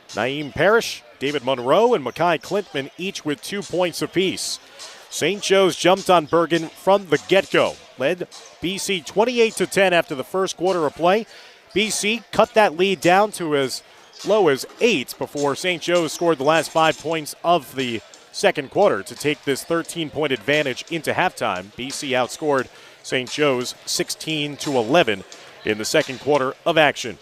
Naeem Parrish, David Monroe, and Makai Clintman each with 2 points apiece. St. Joe's jumped on Bergen from the get-go, led BC 28-10 after the first quarter of play. BC cut that lead down to as low as 8 before St. Joe's scored the last 5 points of the second quarter to take this 13-point advantage into halftime. BC outscored St. Joe's 16-11 in the second quarter of action.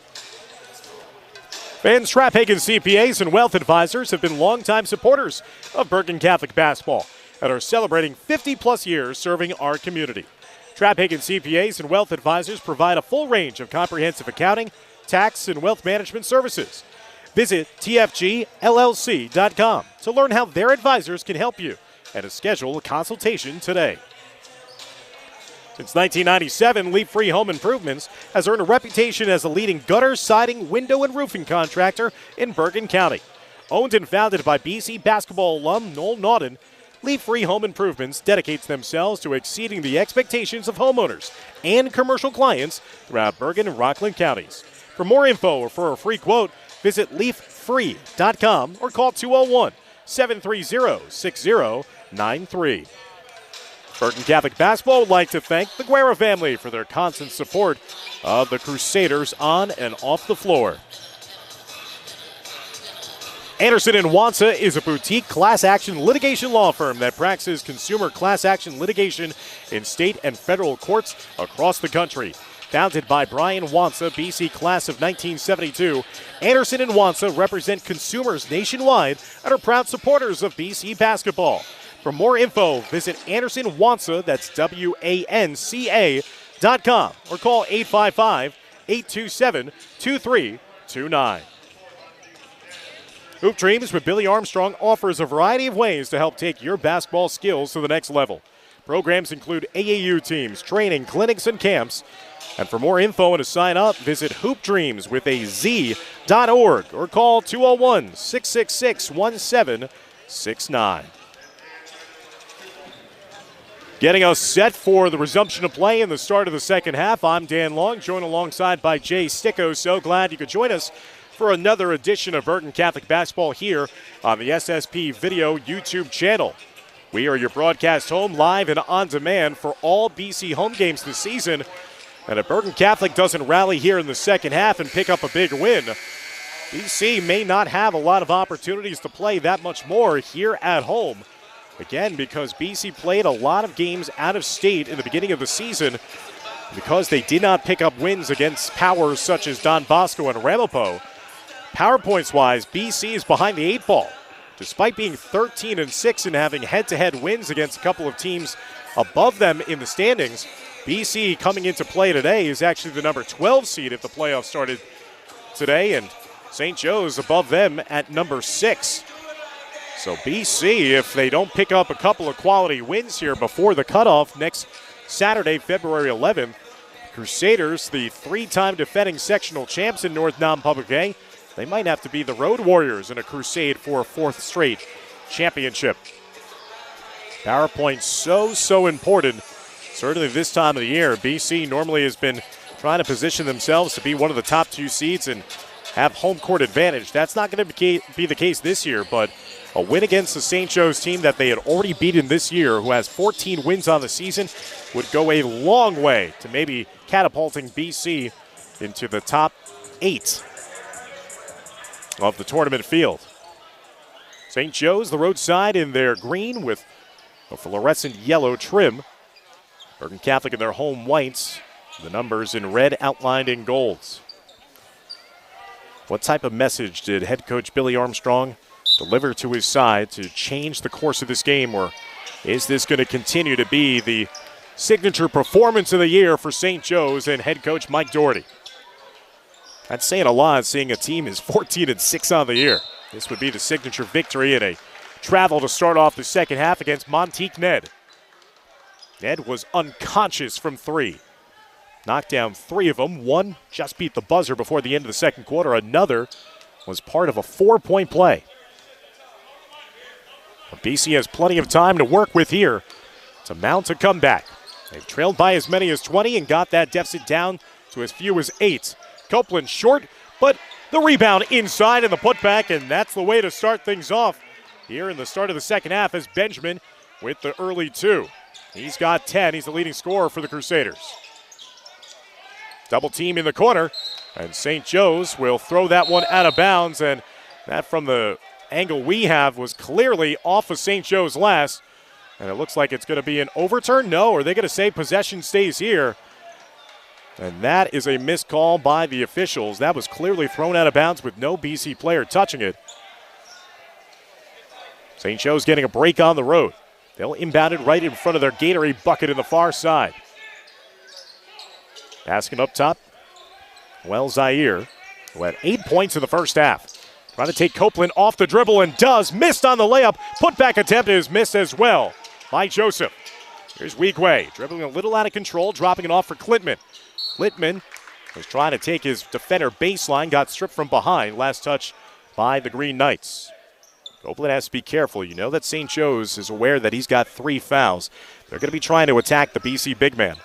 Van Straphagen CPAs and Wealth Advisors have been longtime supporters of Bergen Catholic basketball and are celebrating 50-plus years serving our community. Straphagen CPAs and Wealth Advisors provide a full range of comprehensive accounting, tax, and wealth management services. Visit tfgllc.com to learn how their advisors can help you and to schedule a consultation today. Since 1997, Leaf Free Home Improvements has earned a reputation as a leading gutter, siding, window, and roofing contractor in Bergen County. Owned and founded by BC basketball alum Noel Naughton, Leaf Free Home Improvements dedicates themselves to exceeding the expectations of homeowners and commercial clients throughout Bergen and Rockland counties. For more info or for a free quote, visit leaffree.com or call 201-730-6093. Bergen Catholic Basketball would like to thank the Guerra family for their constant support of the Crusaders on and off the floor. Anderson & Wansa is a boutique class action litigation law firm that practices consumer class action litigation in state and federal courts across the country. Founded by Brian Wansa, BC class of 1972, Anderson & Wansa represent consumers nationwide and are proud supporters of BC basketball. For more info, visit Anderson Wansa, that's WANCA.com, or call 855-827-2329. Hoop Dreams with Billy Armstrong offers a variety of ways to help take your basketball skills to the next level. Programs include AAU teams, training, clinics, and camps. And for more info and to sign up, visit hoopdreams.org or call 201-666-1769. Getting us set for the resumption of play in the start of the second half, I'm Dan Long, joined alongside by Jay Sticko. So glad you could join us for another edition of Bergen Catholic Basketball here on the SSP Video YouTube channel. We are your broadcast home, live and on demand for all BC home games this season. And if Bergen Catholic doesn't rally here in the second half and pick up a big win, BC may not have a lot of opportunities to play that much more here at home. Again, because BC played a lot of games out of state in the beginning of the season, because they did not pick up wins against powers such as Don Bosco and Ramapo. Power points-wise, BC is behind the 8 ball. Despite being 13-6 and having head-to-head wins against a couple of teams above them in the standings, BC coming into play today is actually the number 12 seed if the playoffs started today, and St. Joe's above them at number 6. So BC, if they don't pick up a couple of quality wins here before the cutoff next Saturday, February 11th, Crusaders, the 3-time defending sectional champs in North Non-Public A, they might have to be the Road Warriors in a crusade for a 4th straight championship. Power points so important. Certainly this time of the year, BC normally has been trying to position themselves to be one of the top 2 seeds, and have home court advantage. That's not going to be the case this year, but a win against the St. Joe's team that they had already beaten this year, who has 14 wins on the season, would go a long way to maybe catapulting BC into the top 8 of the tournament field. St. Joe's, the roadside in their green with a fluorescent yellow trim. Bergen Catholic in their home whites, the numbers in red outlined in golds. What type of message did head coach Billy Armstrong deliver to his side to change the course of this game, or is this going to continue to be the signature performance of the year for St. Joe's and head coach Mike Doherty? That's saying a lot, seeing a team is 14-6 on the year. This would be the signature victory in a travel to start off the second half against Monteque Ned. Ned was unconscious from 3. Knocked down 3 of them. One just beat the buzzer before the end of the second quarter. Another was part of a 4-point play. But BC has plenty of time to work with here to mount a comeback. They've trailed by as many as 20 and got that deficit down to as few as 8. Copeland short, but the rebound inside and the putback, and that's the way to start things off here in the start of the second half as Benjamin with the early 2. He's got 10. He's the leading scorer for the Crusaders. Double team in the corner, and St. Joe's will throw that one out of bounds, and that from the angle we have was clearly off of St. Joe's last, and it looks like it's going to be an overturn. No, are they going to say possession stays here? And that is a missed call by the officials. That was clearly thrown out of bounds with no BC player touching it. St. Joe's getting a break on the road. They'll inbound it right in front of their Gatorade bucket in the far side. Asking up top, well, Zaire, who had 8 points in the first half. Trying to take Copeland off the dribble and does. Missed on the layup. Putback attempt is missed as well by Joseph. Here's Weegway, dribbling a little out of control, dropping it off for Klintman. Klintman was trying to take his defender baseline, got stripped from behind. Last touch by the Green Knights. Copeland has to be careful. You know that St. Joe's is aware that he's got 3 fouls. They're going to be trying to attack the BC big man.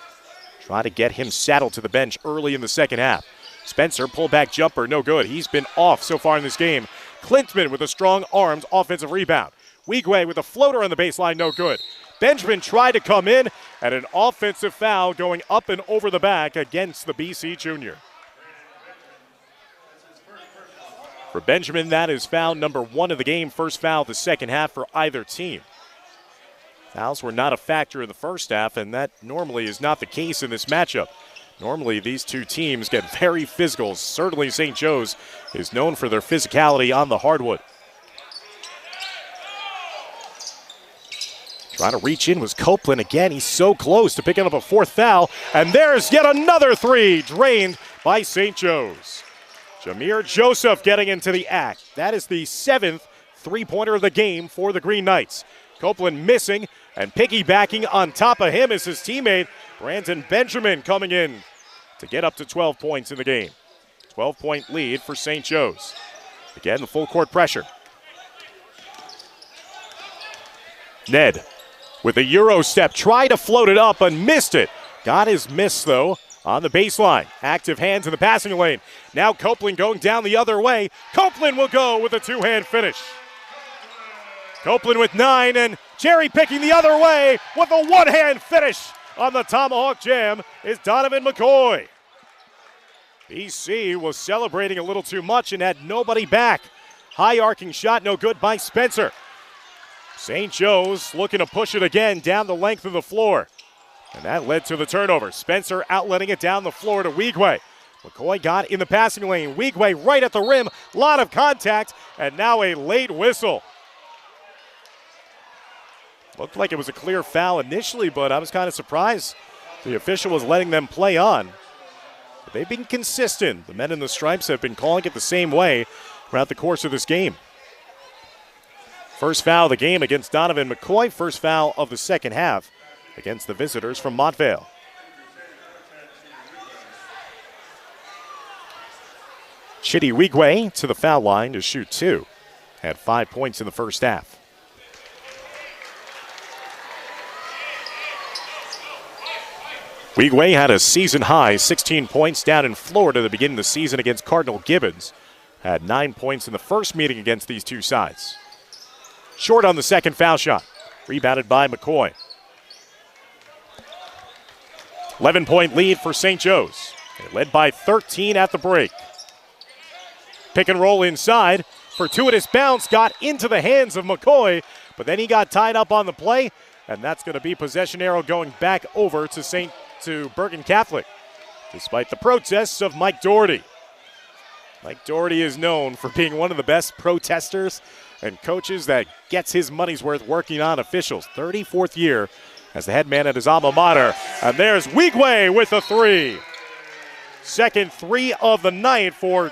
Try to get him saddled to the bench early in the second half. Spencer, pullback jumper, no good. He's been off so far in this game. Klintman with a strong armed offensive rebound. Weegway with a floater on the baseline, no good. Benjamin tried to come in, and an offensive foul going up and over the back against the BC junior. For Benjamin, that is foul number 1 of the game. First foul of the second half for either team. Fouls were not a factor in the first half, and that normally is not the case in this matchup. Normally, these two teams get very physical. Certainly, St. Joe's is known for their physicality on the hardwood. Trying to reach in was Copeland again. He's so close to picking up a 4th foul, and there's yet another 3 drained by St. Joe's. Jameer Joseph getting into the act. That is the 7th 3-pointer of the game for the Green Knights. Copeland missing, and piggybacking on top of him is his teammate, Brandon Benjamin, coming in to get up to 12 points in the game. 12-point lead for St. Joe's. Again, the full court pressure. Ned with a Euro step, tried to float it up and missed it. Got his miss, though, on the baseline. Active hands in the passing lane. Now Copeland going down the other way. Copeland will go with a 2-hand finish. Copeland with 9, and cherry picking the other way with a 1-hand finish on the Tomahawk Jam is Donovan McCoy. BC was celebrating a little too much and had nobody back. High arcing shot, no good by Spencer. St. Joe's looking to push it again down the length of the floor. And that led to the turnover. Spencer outletting it down the floor to Weegway. McCoy got in the passing lane. Weegway right at the rim. Lot of contact, and now a late whistle. Looked like it was a clear foul initially, but I was kind of surprised the official was letting them play on. But they've been consistent. The men in the stripes have been calling it the same way throughout the course of this game. First foul of the game against Donovan McCoy. First foul of the second half against the visitors from Montvale. Chidi Weegway to the foul line to shoot 2. Had 5 points in the first half. Weegway had a season high 16 points down in Florida at the beginning of the season against Cardinal Gibbons. had 9 points in the first meeting against these two sides. Short on the second foul shot. Rebounded by McCoy. 11-point lead for St. Joe's. They led by 13 at the break. Pick and roll inside. Fortuitous bounce got into the hands of McCoy, but then he got tied up on the play, and that's going to be possession arrow going back over to Bergen Catholic, despite the protests of Mike Doherty. Mike Doherty is known for being one of the best protesters and coaches that gets his money's worth working on officials. 34th year as the head man at his alma mater. And there's Wigwe with a three. Second three of the night for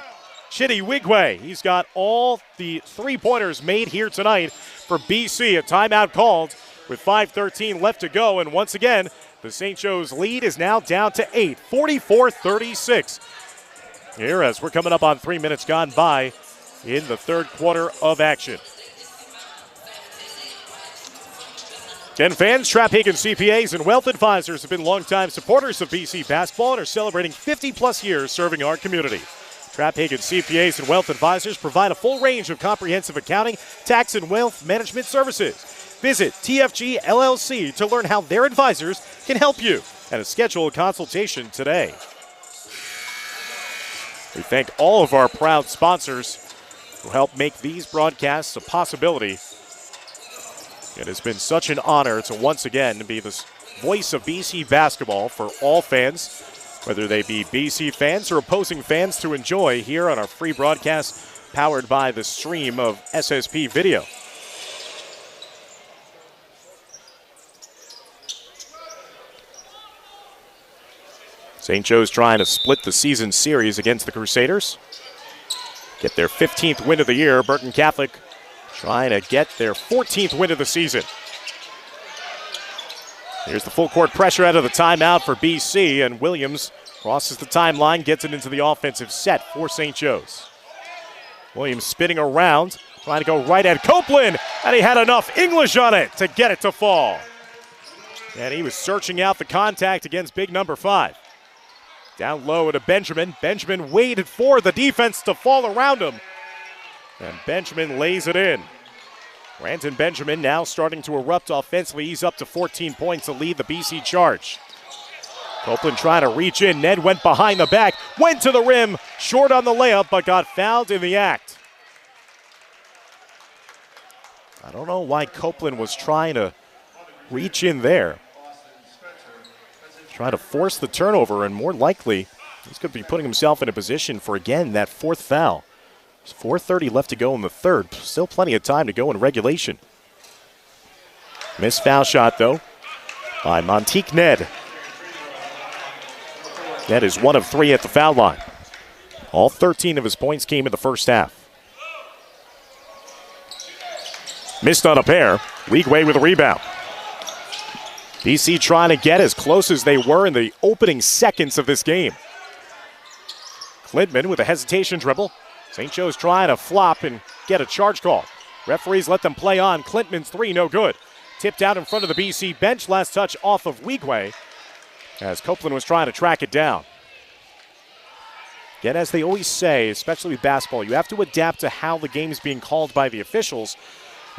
Chidi Wigwe. He's got all the three-pointers made here tonight for BC. A timeout called with 5:13 left to go. And once again, the St. Joe's lead is now down to 8, 44-36. Here as we're coming up on 3 minutes gone by in the third quarter of action. Again, fans, Trap-Hagen CPAs and Wealth Advisors have been longtime supporters of BC basketball and are celebrating 50-plus years serving our community. Trap-Hagen CPAs and Wealth Advisors provide a full range of comprehensive accounting, tax, and wealth management services. Visit TFG LLC to learn how their advisors can help you and schedule a consultation today. We thank all of our proud sponsors who help make these broadcasts a possibility. It has been such an honor to once again be the voice of BC basketball for all fans, whether they be BC fans or opposing fans, to enjoy here on our free broadcast powered by the stream of SSP video. St. Joe's trying to split the season series against the Crusaders. Get their 15th win of the year. Bergen Catholic trying to get their 14th win of the season. Here's the full court pressure out of the timeout for BC, and Williams crosses the timeline, gets it into the offensive set for St. Joe's. Williams spinning around, trying to go right at Copeland, and he had enough English on it to get it to fall. And he was searching out the contact against big number 5. Down low to Benjamin. Benjamin waited for the defense to fall around him. And Benjamin lays it in. Brandon Benjamin now starting to erupt offensively. He's up to 14 points to lead the BC charge. Copeland trying to reach in. Ned went behind the back, went to the rim, short on the layup, but got fouled in the act. I don't know why Copeland was trying to reach in there. Trying to force the turnover, and more likely, he's going to be putting himself in a position for, again, that fourth foul. There's 4:30 left to go in the third. Still plenty of time to go in regulation. Missed foul shot, though, by Montique Ned. Ned is 1 of 3 at the foul line. All 13 of his points came in the first half. Missed on a pair. Wigwe with a rebound. BC trying to get as close as they were in the opening seconds of this game. Klintman with a hesitation dribble. St. Joe's trying to flop and get a charge call. Referees let them play on. Klintman's three, no good. Tipped out in front of the BC bench. Last touch off of Wigwe as Copeland was trying to track it down. Again, as they always say, especially with basketball, you have to adapt to how the game's being called by the officials.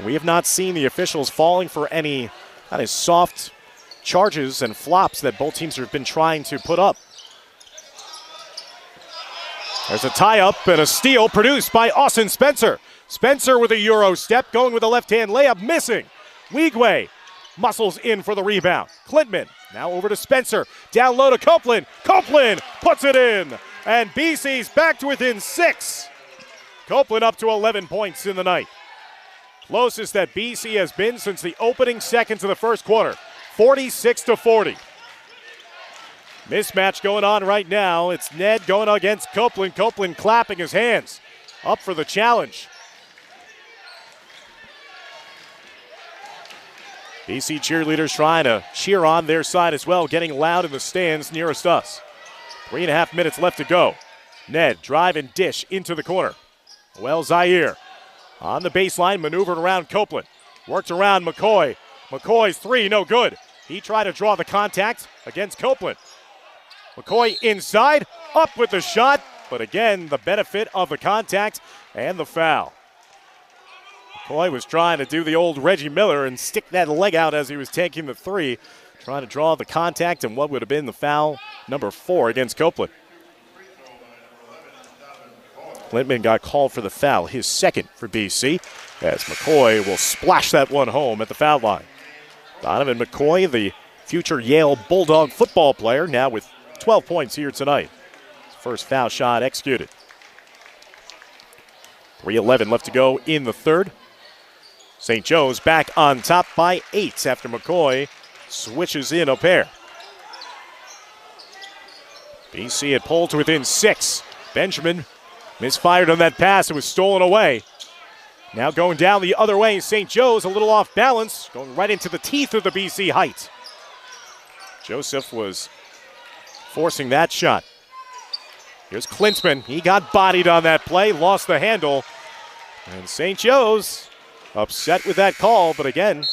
We have not seen the officials falling for any kind of soft charges and flops that both teams have been trying to put up. There's a tie-up and a steal produced by Austin Spencer. Spencer with a Euro step, going with a left-hand layup, missing. Wigwe muscles in for the rebound. Klintman now over to Spencer. Down low to Copeland. Copeland puts it in. And BC's back to within 6. Copeland up to 11 points in the night. Closest that BC has been since the opening seconds of the first quarter. 46-40. Mismatch going on right now. It's Ned going against Copeland. Copeland clapping his hands. Up for the challenge. BC cheerleaders trying to cheer on their side as well, getting loud in the stands nearest us. 3.5 minutes left to go. Ned drive and dish into the corner. Well, Zaire on the baseline, maneuvered around Copeland. Worked around McCoy. McCoy's three, no good. He tried to draw the contact against Copeland. McCoy inside, up with the shot, but again, the benefit of the contact and the foul. McCoy was trying to do the old Reggie Miller and stick that leg out as he was taking the three, trying to draw the contact and what would have been the foul number 4 against Copeland. Klintman got called for the foul, his second for BC, as McCoy will splash that one home at the foul line. Donovan McCoy, the future Yale Bulldog football player, now with 12 points here tonight. His first foul shot executed. 3:11 left to go in the third. St. Joe's back on top by 8 after McCoy switches in a pair. BC had pulled to within 6. Benjamin misfired on that pass. It was stolen away. Now going down the other way, St. Joe's a little off balance, going right into the teeth of the BC height. Joseph was forcing that shot. Here's Klintman. He got bodied on that play, lost the handle. And St. Joe's upset with that call, but again,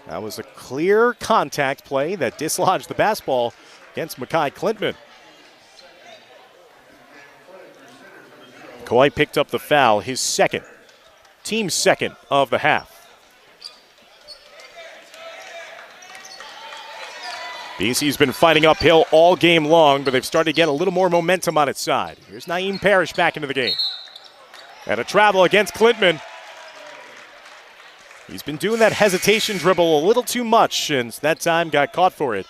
that was a clear contact play that dislodged the basketball against Mekhi Klintman. McCoy picked up the foul, his second, team second of the half. BC's been fighting uphill all game long, but they've started to get a little more momentum on its side. Here's Naeem Parrish back into the game. And a travel against Klintman. He's been doing that hesitation dribble a little too much, and that time got caught for it.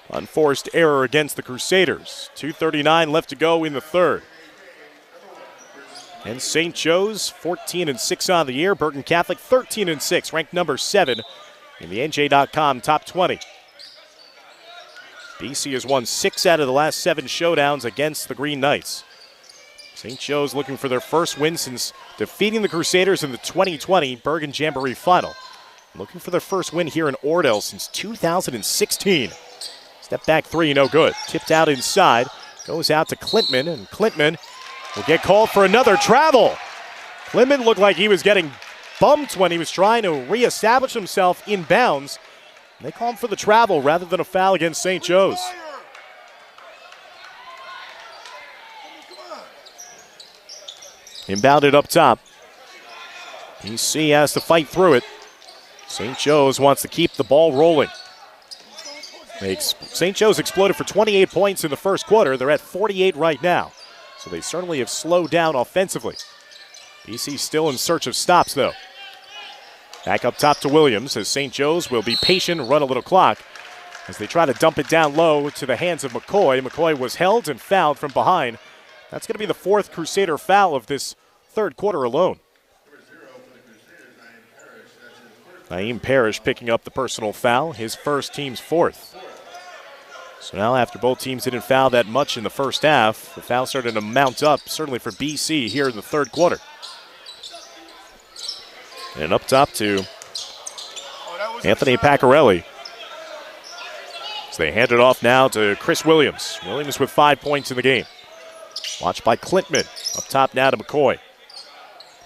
Unforced error against the Crusaders. 2:39 left to go in the third. And St. Joe's 14-6 on the year. Bergen Catholic 13-6, ranked number 7 in the NJ.com top 20. BC has won 6 out of the last 7 showdowns against the Green Knights. St. Joe's looking for their first win since defeating the Crusaders in the 2020 Bergen Jamboree Final. Looking for their first win here in Ordell since 2016. Step back three, no good. Tipped out inside, goes out to Klintman, and Klintman will get called for another travel. Klintman looked like he was getting bumped when he was trying to reestablish himself in bounds. And they call him for the travel rather than a foul against St. Joe's. Inbounded up top. BC has to fight through it. St. Joe's wants to keep the ball rolling. St. Joe's exploded for 28 points in the first quarter. They're at 48 right now. So they certainly have slowed down offensively. BC still in search of stops, though. Back up top to Williams as St. Joe's will be patient and run a little clock as they try to dump it down low to the hands of McCoy. McCoy was held and fouled from behind. That's going to be the 4th Crusader foul of this third quarter alone. Naeem Parrish picking up the personal foul, his first, team's 4th. So now after both teams didn't foul that much in the first half, the foul started to mount up, certainly for BC here in the third quarter. And up top to Anthony Paccarelli. So they hand it off now to Chris Williams. Williams with 5 points in the game. Watched by Klintman. Up top now to McCoy.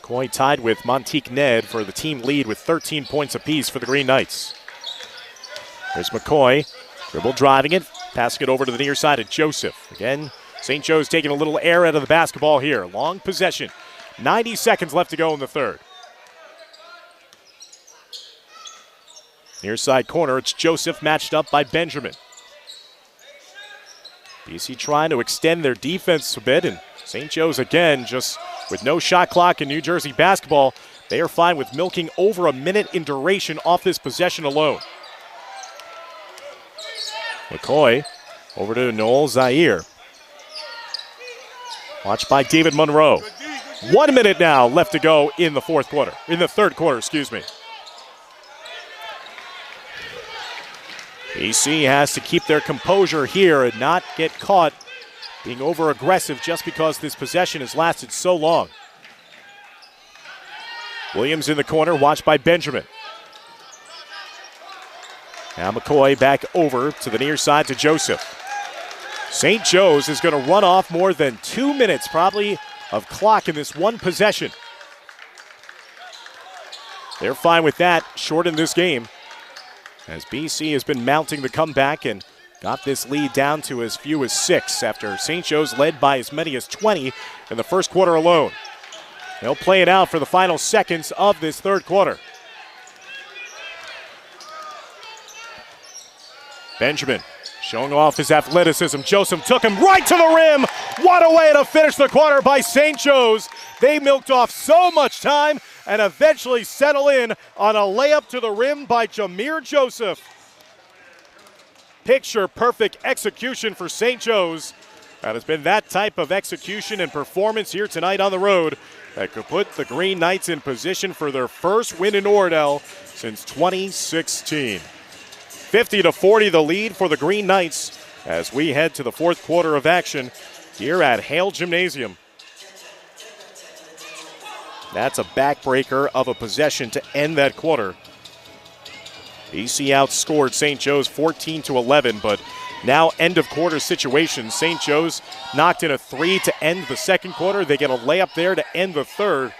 McCoy tied with Monteek Ned for the team lead with 13 points apiece for the Green Knights. There's McCoy. Dribble driving it. Passing it over to the near side of Joseph. Again, St. Joe's taking a little air out of the basketball here. Long possession. 90 seconds left to go in the third. Near side corner, it's Joseph matched up by Benjamin. BC trying to extend their defense a bit, and St. Joe's again just with no shot clock in New Jersey basketball. They are fine with milking over a minute in duration off this possession alone. McCoy over to Noel Zaire. Watched by David Monroe. 1 minute now left to go in the third quarter, excuse me. BC has to keep their composure here and not get caught being over-aggressive just because this possession has lasted so long. Williams in the corner, watched by Benjamin. Now McCoy back over to the near side to Joseph. St. Joe's is going to run off more than 2 minutes probably of clock in this one possession. They're fine with that, short in this game, as BC has been mounting the comeback and got this lead down to as few as 6 after St. Joe's led by as many as 20 in the first quarter alone. They'll play it out for the final seconds of this third quarter. Benjamin showing off his athleticism. Joseph took him right to the rim. What a way to finish the quarter by St. Joe's. They milked off so much time and eventually settle in on a layup to the rim by Jameer Joseph. Picture perfect execution for St. Joe's. And it's been that type of execution and performance here tonight on the road that could put the Green Knights in position for their first win in Oradell since 2016. 50-40 the lead for the Green Knights as we head to the fourth quarter of action here at Hale Gymnasium. That's a backbreaker of a possession to end that quarter. BC outscored St. Joe's 14-11, but now end of quarter situation. St. Joe's knocked in a 3 to end the second quarter. They get a layup there to end the third.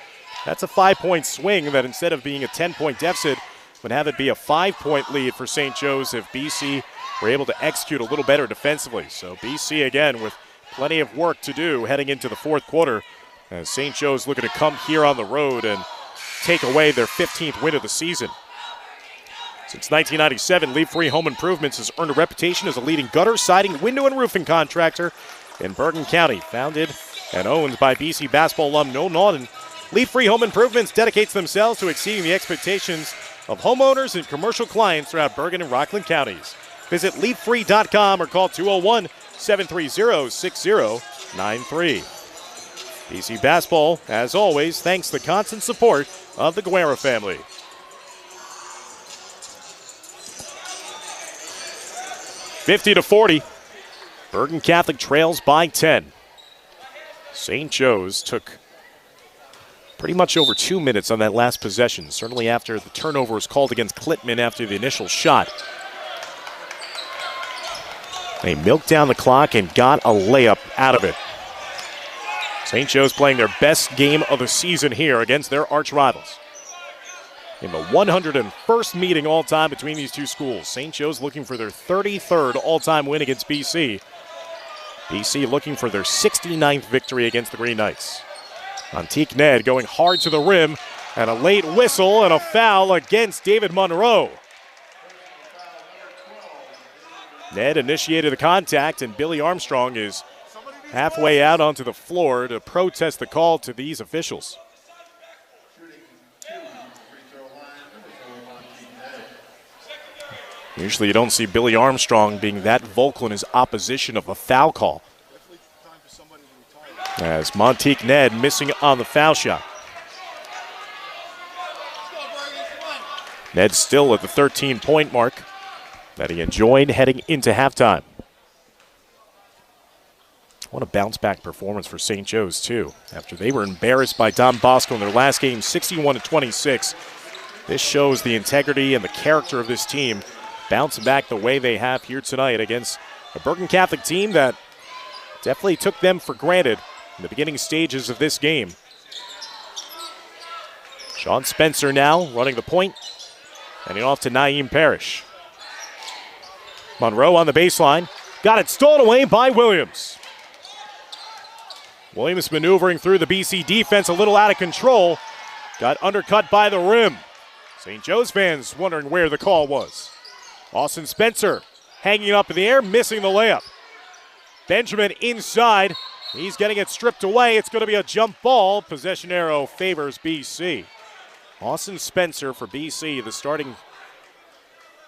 That's a 5-point swing that instead of being a 10-point deficit would have it be a 5-point lead for St. Joe's if BC were able to execute a little better defensively. So BC again with plenty of work to do heading into the fourth quarter as St. Joe's looking to come here on the road and take away their 15th win of the season. Since 1997, Leaf Free Home Improvements has earned a reputation as a leading gutter, siding, window, and roofing contractor in Bergen County. Founded and owned by BC basketball alum Noel Naughton, Leaf Free Home Improvements dedicates themselves to exceeding the expectations of homeowners and commercial clients throughout Bergen and Rockland counties. Visit leaffree.com or call 201-730-6093. BC basketball, as always, thanks the constant support of the Guerra family. (50-40). Bergen Catholic trails by 10. St. Joe's took pretty much over 2 minutes on that last possession, certainly after the turnover was called against Klitman after the initial shot. They milked down the clock and got a layup out of it. St. Joe's playing their best game of the season here against their arch rivals. In the 101st meeting all-time between these two schools, St. Joe's looking for their 33rd all-time win against BC. BC looking for their 69th victory against the Green Knights. Montique Ned going hard to the rim, and a late whistle and a foul against David Monroe. Ned initiated the contact, and Billy Armstrong is halfway out onto the floor to protest the call to these officials. Usually you don't see Billy Armstrong being that vocal in his opposition of a foul call. As Montique Ned missing on the foul shot. Ned still at the 13-point mark that he enjoyed heading into halftime. What a bounce-back performance for St. Joe's, too. After they were embarrassed by Don Bosco in their last game, 61-26. This shows the integrity and the character of this team bouncing back the way they have here tonight against a Bergen Catholic team that definitely took them for granted in the beginning stages of this game. Sean Spencer now running the point, handing off to Naeem Parrish. Monroe on the baseline, got it stolen away by Williams. Williams maneuvering through the BC defense a little out of control, got undercut by the rim. St. Joe's fans wondering where the call was. Austin Spencer hanging up in the air, missing the layup. Benjamin inside. He's getting it stripped away. It's going to be a jump ball. Possession arrow favors BC. Austin Spencer for BC, the starting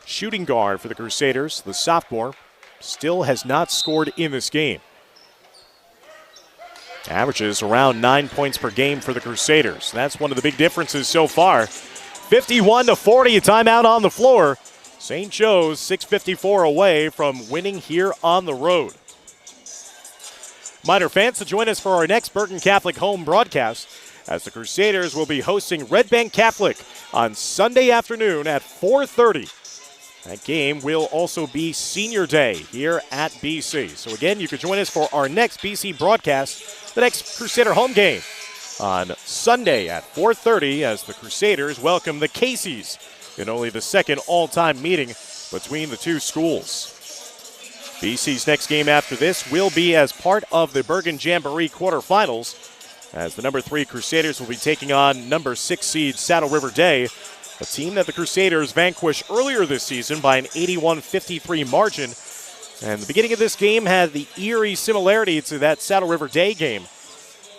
shooting guard for the Crusaders, the sophomore, still has not scored in this game. Averages around 9 points per game for the Crusaders. That's one of the big differences so far. 51-40, a timeout on the floor. St. Joe's 6:54 away from winning here on the road. Minor fans to join us for our next Bergen Catholic home broadcast as the Crusaders will be hosting Red Bank Catholic on Sunday afternoon at 4:30. That game will also be Senior Day here at BC. So again, you can join us for our next BC broadcast, the next Crusader home game on Sunday at 4:30 as the Crusaders welcome the Caseys in only the second all-time meeting between the two schools. BC's next game after this will be as part of the Bergen Jamboree quarterfinals, as the number 3 Crusaders will be taking on number 6 seed Saddle River Day, a team that the Crusaders vanquished earlier this season by an 81-53 margin. And the beginning of this game had the eerie similarity to that Saddle River Day game.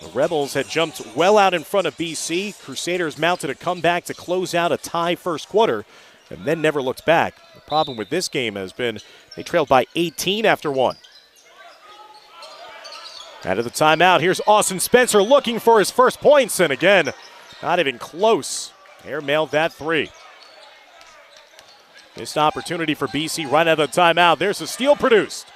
The Rebels had jumped well out in front of BC. Crusaders mounted a comeback to close out a tie first quarter and then never looked back. The problem with this game has been they trailed by 18 after 1. Out of the timeout, here's Austin Spencer looking for his first points, and again, not even close. Airmailed that 3. Missed opportunity for BC right out of the timeout. There's a steal produced.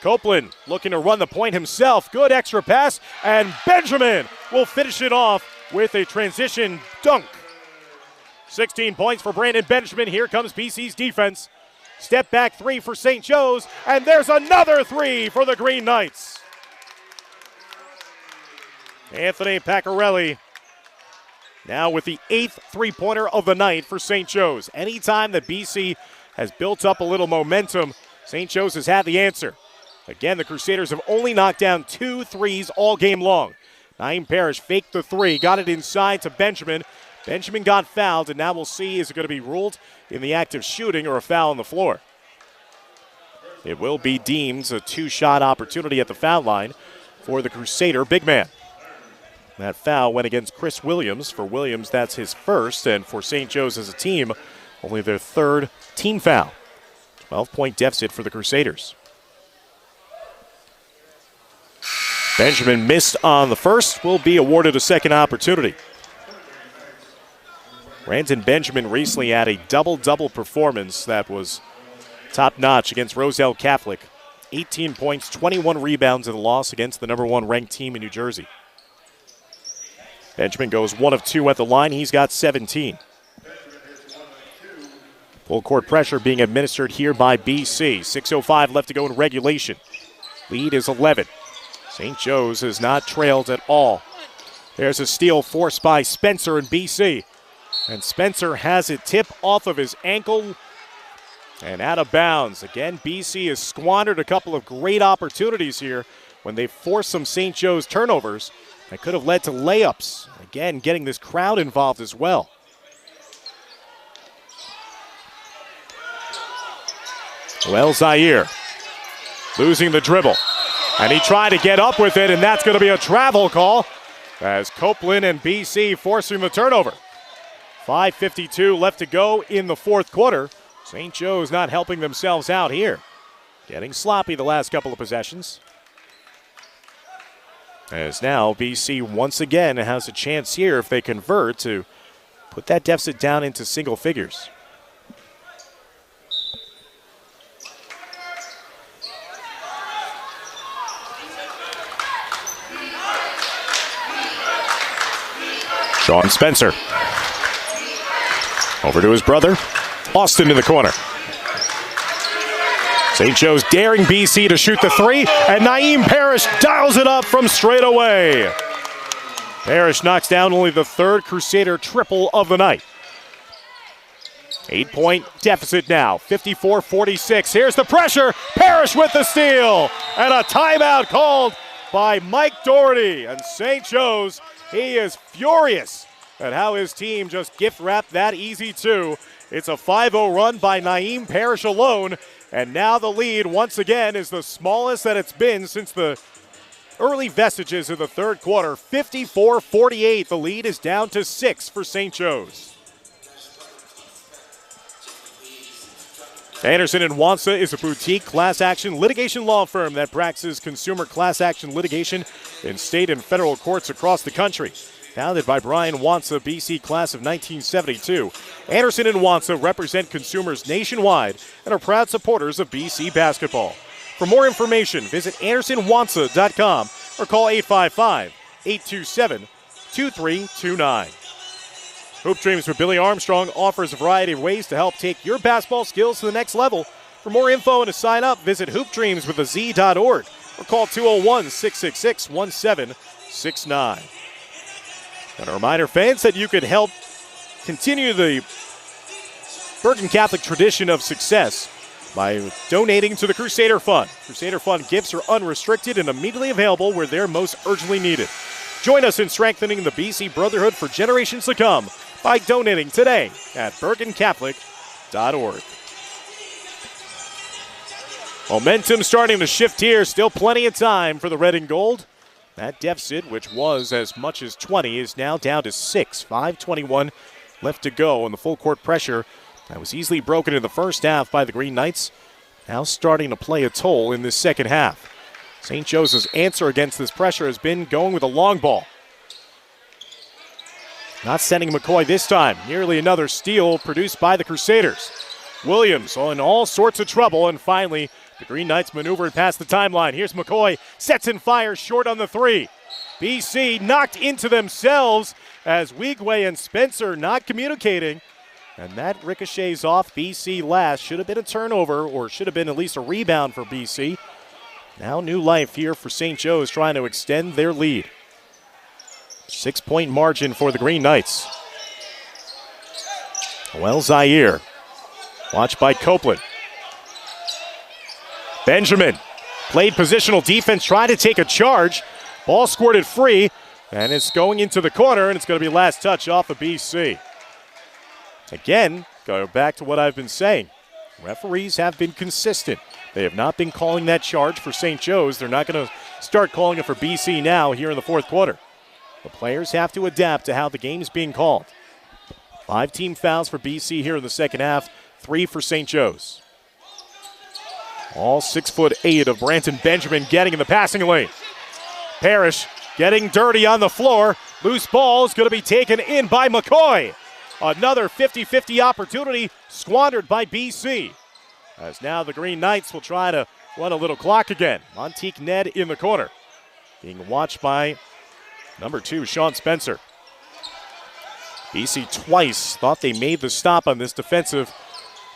Copeland looking to run the point himself. Good extra pass, and Benjamin will finish it off with a transition dunk. 16 points for Brandon Benjamin. Here comes BC's defense. Step back 3 for St. Joe's, and there's another 3 for the Green Knights. Anthony Paccarelli now with the 8th three-pointer of the night for St. Joe's. Anytime that BC has built up a little momentum, St. Joe's has had the answer. Again, the Crusaders have only knocked down 2 threes all game long. Naeem Parrish faked the 3, got it inside to Benjamin. Benjamin got fouled, and now we'll see, is it going to be ruled in the act of shooting or a foul on the floor? It will be deemed a 2-shot opportunity at the foul line for the Crusader big man. That foul went against Chris Williams. For Williams, that's his first, and for St. Joe's as a team, only their 3rd team foul. 12-point deficit for the Crusaders. Benjamin missed on the first, will be awarded a second opportunity. Brandon Benjamin recently had a double-double performance that was top-notch against Roselle Catholic. 18 points, 21 rebounds in the loss against the number 1 ranked team in New Jersey. Benjamin goes 1 of 2 at the line. He's got 17. Full court pressure being administered here by BC. 6:05 left to go in regulation. Lead is 11. St. Joe's has not trailed at all. There's a steal forced by Spencer in BC. And Spencer has it tip off of his ankle and out of bounds. Again, BC has squandered a couple of great opportunities here when they forced some St. Joe's turnovers that could have led to layups. Again, getting this crowd involved as well. Well, Zaire losing the dribble. And he tried to get up with it, and that's going to be a travel call as Copeland and BC forcing the turnover. 5:52 left to go in the fourth quarter. St. Joe's not helping themselves out here. Getting sloppy the last couple of possessions. As now BC once again has a chance here if they convert to put that deficit down into single figures. Sean Spencer. Over to his brother, Austin in the corner. St. Joe's daring BC to shoot the 3, and Naeem Parrish dials it up from straight away. Parrish knocks down only the 3rd Crusader triple of the night. 8-point deficit now, 54-46. Here's the pressure, Parrish with the steal, and a timeout called by Mike Doherty. And St. Joe's, he is furious at how his team just gift-wrapped that easy 2. It's a 5-0 run by Naeem Parrish alone. And now the lead, once again, is the smallest that it's been since the early vestiges of the third quarter. 54-48. The lead is down to 6 for St. Joe's. Anderson & Wansa is a boutique class action litigation law firm that practices consumer class action litigation in state and federal courts across the country. Founded by Brian Wansa, BC class of 1972, Anderson & Wansa represent consumers nationwide and are proud supporters of BC basketball. For more information, visit AndersonWansa.com or call 855-827-2329. Hoop Dreams with Billy Armstrong offers a variety of ways to help take your basketball skills to the next level. For more info and to sign up, visit hoopdreamswithaz.org or call 201-666-1769. And a reminder, fans, that you could help continue the Bergen Catholic tradition of success by donating to the Crusader Fund. Crusader Fund gifts are unrestricted and immediately available where they're most urgently needed. Join us in strengthening the BC Brotherhood for generations to come by donating today at bergencatholic.org. Momentum starting to shift here. Still plenty of time for the red and gold. That deficit, which was as much as 20, is now down to 6. 5:21 left to go, and the full court pressure that was easily broken in the first half by the Green Knights now starting to play a toll in this second half. St. Joe's answer against this pressure has been going with a long ball. Not sending McCoy this time. Nearly another steal produced by the Crusaders. Williams in all sorts of trouble, and finally the Green Knights maneuvered past the timeline. Here's McCoy, sets and fires short on the three. BC knocked into themselves as Wigwe and Spencer not communicating. And that ricochets off BC last. Should have been a turnover, or should have been at least a rebound for BC. Now new life here for St. Joe's, trying to extend their lead. 6-point margin for the Green Knights. Well, Zaire, watched by Copeland. Benjamin played positional defense, tried to take a charge. Ball squirted free, and it's going into the corner, and it's going to be last touch off of BC. Again, go back to what I've been saying. Referees have been consistent. They have not been calling that charge for St. Joe's. They're not going to start calling it for BC now here in the fourth quarter. The players have to adapt to how the game's being called. 5 team fouls for BC here in the second half, 3 for St. Joe's. All 6'8" of Branton Benjamin getting in the passing lane. Parrish getting dirty on the floor. Loose ball is going to be taken in by McCoy. Another 50-50 opportunity squandered by BC. As now the Green Knights will try to run a little clock again. Montique Ned in the corner, being watched by number 2, Sean Spencer. BC twice thought they made the stop on this defensive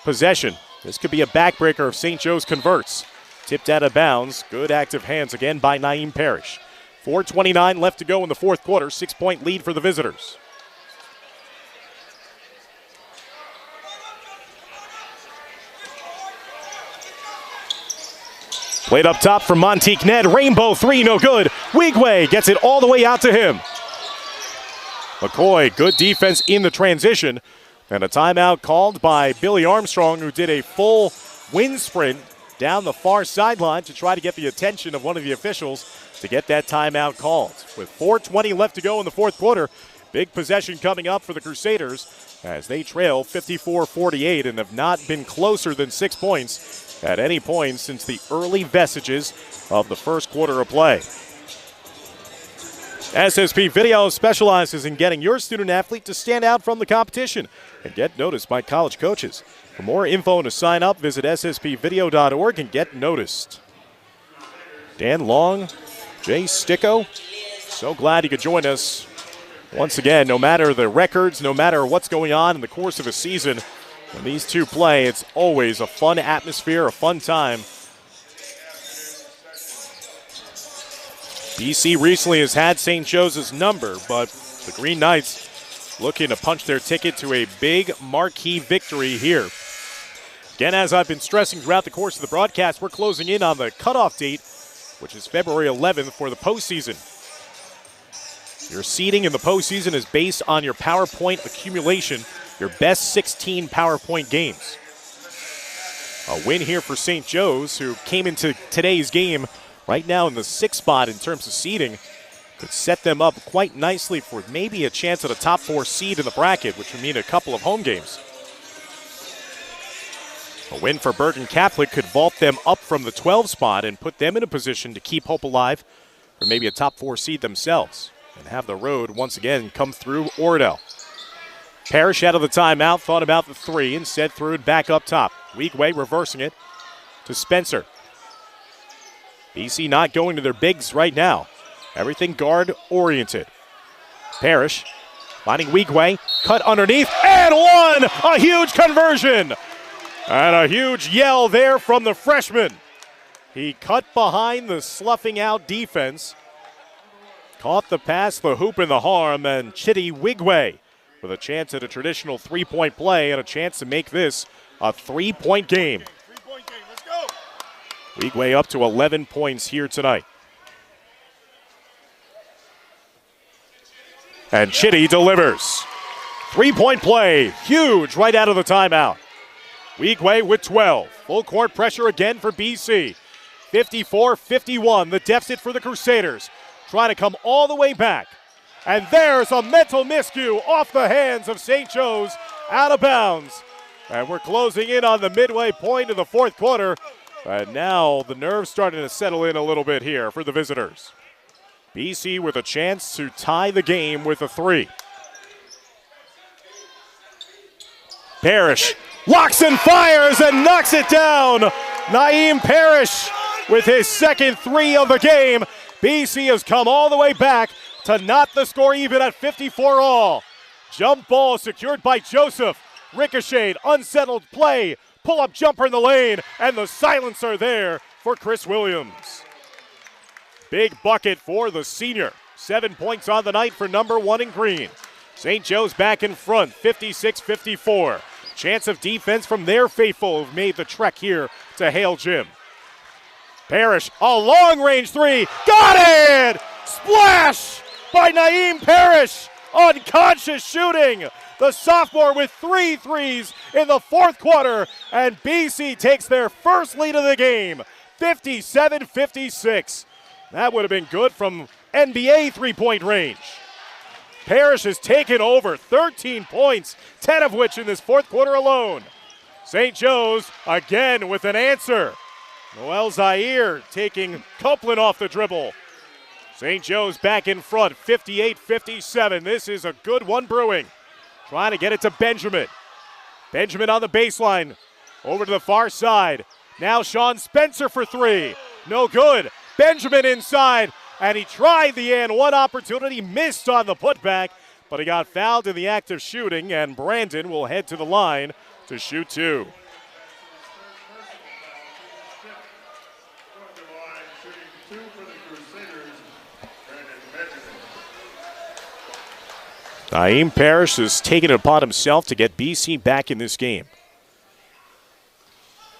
possession. This could be a backbreaker if St. Joe's converts. Tipped out of bounds. Good active hands again by Naeem Parrish. 4:29 left to go in the fourth quarter. 6-point lead for the visitors. Played up top from Montique Ned. Rainbow three, no good. Wigwe gets it all the way out to him. McCoy, good defense in the transition. And a timeout called by Billy Armstrong, who did a full wind sprint down the far sideline to try to get the attention of one of the officials to get that timeout called. With 4:20 left to go in the fourth quarter, big possession coming up for the Crusaders as they trail 54-48 and have not been closer than 6 points at any point since the early vestiges of the first quarter of play. SSP Video specializes in getting your student athlete to stand out from the competition and get noticed by college coaches. For more info and to sign up, visit sspvideo.org and get noticed. Dan Long, Jay Sticco, so glad you could join us. Once again, no matter the records, no matter what's going on in the course of a season, when these two play, it's always a fun atmosphere, a fun time. BC recently has had St. Joe's number, but the Green Knights looking to punch their ticket to a big marquee victory here. Again, as I've been stressing throughout the course of the broadcast, we're closing in on the cutoff date, which is February 11th for the postseason. Your seeding in the postseason is based on your PowerPoint accumulation, your best 16 PowerPoint games. A win here for St. Joe's, who came into today's game right now in the 6th spot in terms of seeding, could set them up quite nicely for maybe a chance at a top 4 seed in the bracket, which would mean a couple of home games. A win for Bergen Catholic could vault them up from the 12th spot and put them in a position to keep hope alive for maybe a top 4 seed themselves and have the road once again come through Oradell. Parrish out of the timeout, thought about the 3, instead threw it back up top. Wigwe reversing it to Spencer. BC not going to their bigs right now. Everything guard-oriented. Parrish finding Wigwe, cut underneath, and one! A huge conversion! And a huge yell there from the freshman. He cut behind the sloughing out defense. Caught the pass, the hoop, and the harm, and Chitty Wigwe with a chance at a traditional 3-point play and a chance to make this a 3-point game. Weequay up to 11 points here tonight. And Chitty delivers. 3-point play, huge right out of the timeout. Weequay with 12. Full court pressure again for BC. 54-51, the deficit for the Crusaders. Trying to come all the way back. And there's a mental miscue off the hands of St. Joe's, out of bounds. And we're closing in on the midway point of the fourth quarter. And now the nerves starting to settle in a little bit here for the visitors. BC with a chance to tie the game with a 3. Parrish locks and fires and knocks it down. Naeem Parrish with his second 3 of the game. BC has come all the way back to knot the score even at 54 all. Jump ball secured by Joseph. Ricocheted, unsettled play. Pull-up jumper in the lane, and the silencer there for Chris Williams. Big bucket for the senior. 7 points on the night for number 1 in green. St. Joe's back in front, 56-54. Chance of defense from their faithful who've made the trek here to Hale Gym. Parrish, a long-range 3. Got it! Splash by Naeem Parrish. Unconscious shooting. The sophomore with 3 threes in the fourth quarter, and BC takes their first lead of the game, 57-56. That would have been good from NBA three-point range. Parrish has taken over 13 points, 10 of which in this fourth quarter alone. St. Joe's again with an answer. Noel Zaire taking Copeland off the dribble. St. Joe's back in front, 58-57. This is a good one brewing. Trying to get it to Benjamin. Benjamin on the baseline. Over to the far side. Now Sean Spencer for 3. No good. Benjamin inside. And he tried the and one opportunity. Missed on the putback. But he got fouled in the act of shooting. And Brandon will head to the line to shoot 2. Naeem Parrish has taken it upon himself to get BC back in this game.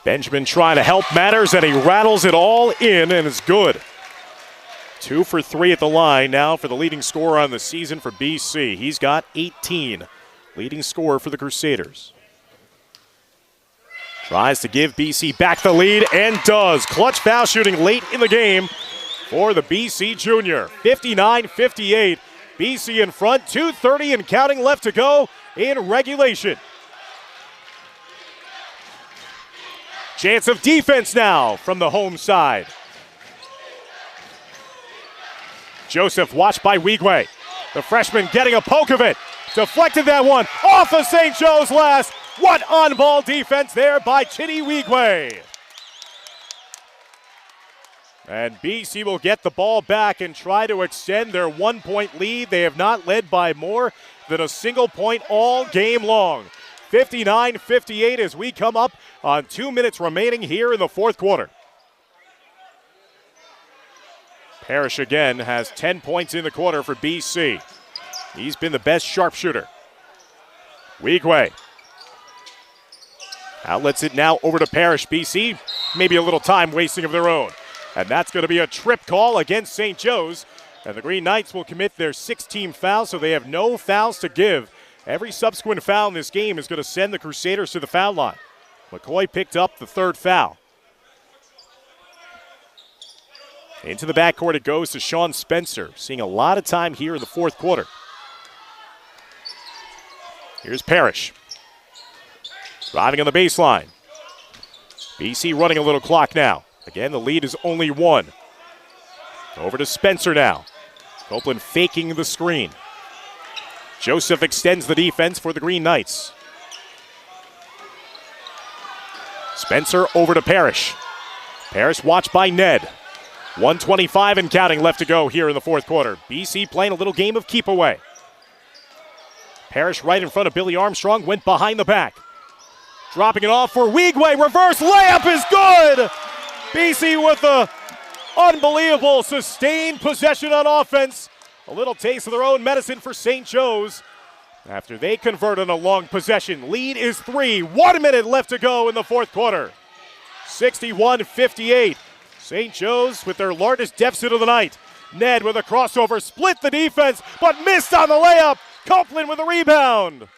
Benjamin trying to help matters, and he rattles it all in, and it's good. 2 for 3 at the line now for the leading scorer on the season for BC. He's got 18. Leading scorer for the Crusaders. Tries to give BC back the lead, and does. Clutch foul shooting late in the game for the BC junior. 59-58. BC in front, 2:30 and counting left to go in regulation. Chance of defense now from the home side. Joseph watched by Weequay. The freshman getting a poke of it. Deflected that one off of St. Joe's last. What on-ball defense there by Chitty Weequay. And BC will get the ball back and try to extend their 1-point lead. They have not led by more than a single point all game long. 59-58 as we come up on 2 minutes remaining here in the fourth quarter. Parrish again has 10 points in the quarter for BC. He's been the best sharpshooter. Weequay outlets it now over to Parrish. BC, maybe a little time wasting of their own. And that's going to be a trip call against St. Joe's. And the Green Knights will commit their 6th-team foul, so they have no fouls to give. Every subsequent foul in this game is going to send the Crusaders to the foul line. McCoy picked up the 3rd foul. Into the backcourt it goes to Sean Spencer, seeing a lot of time here in the fourth quarter. Here's Parrish. Driving on the baseline. BC running a little clock now. Again, the lead is only 1. Over to Spencer now. Copeland faking the screen. Joseph extends the defense for the Green Knights. Spencer over to Parrish. Parrish watched by Ned. 1:25 and counting left to go here in the fourth quarter. BC playing a little game of keep away. Parrish right in front of Billy Armstrong, went behind the back. Dropping it off for Weequay. Reverse layup is good. BC with a unbelievable sustained possession on offense. A little taste of their own medicine for St. Joe's after they convert on a long possession. Lead is 3. 1 minute left to go in the fourth quarter. 61-58. St. Joe's with their largest deficit of the night. Ned with a crossover, split the defense, but missed on the layup. Copeland with a rebound.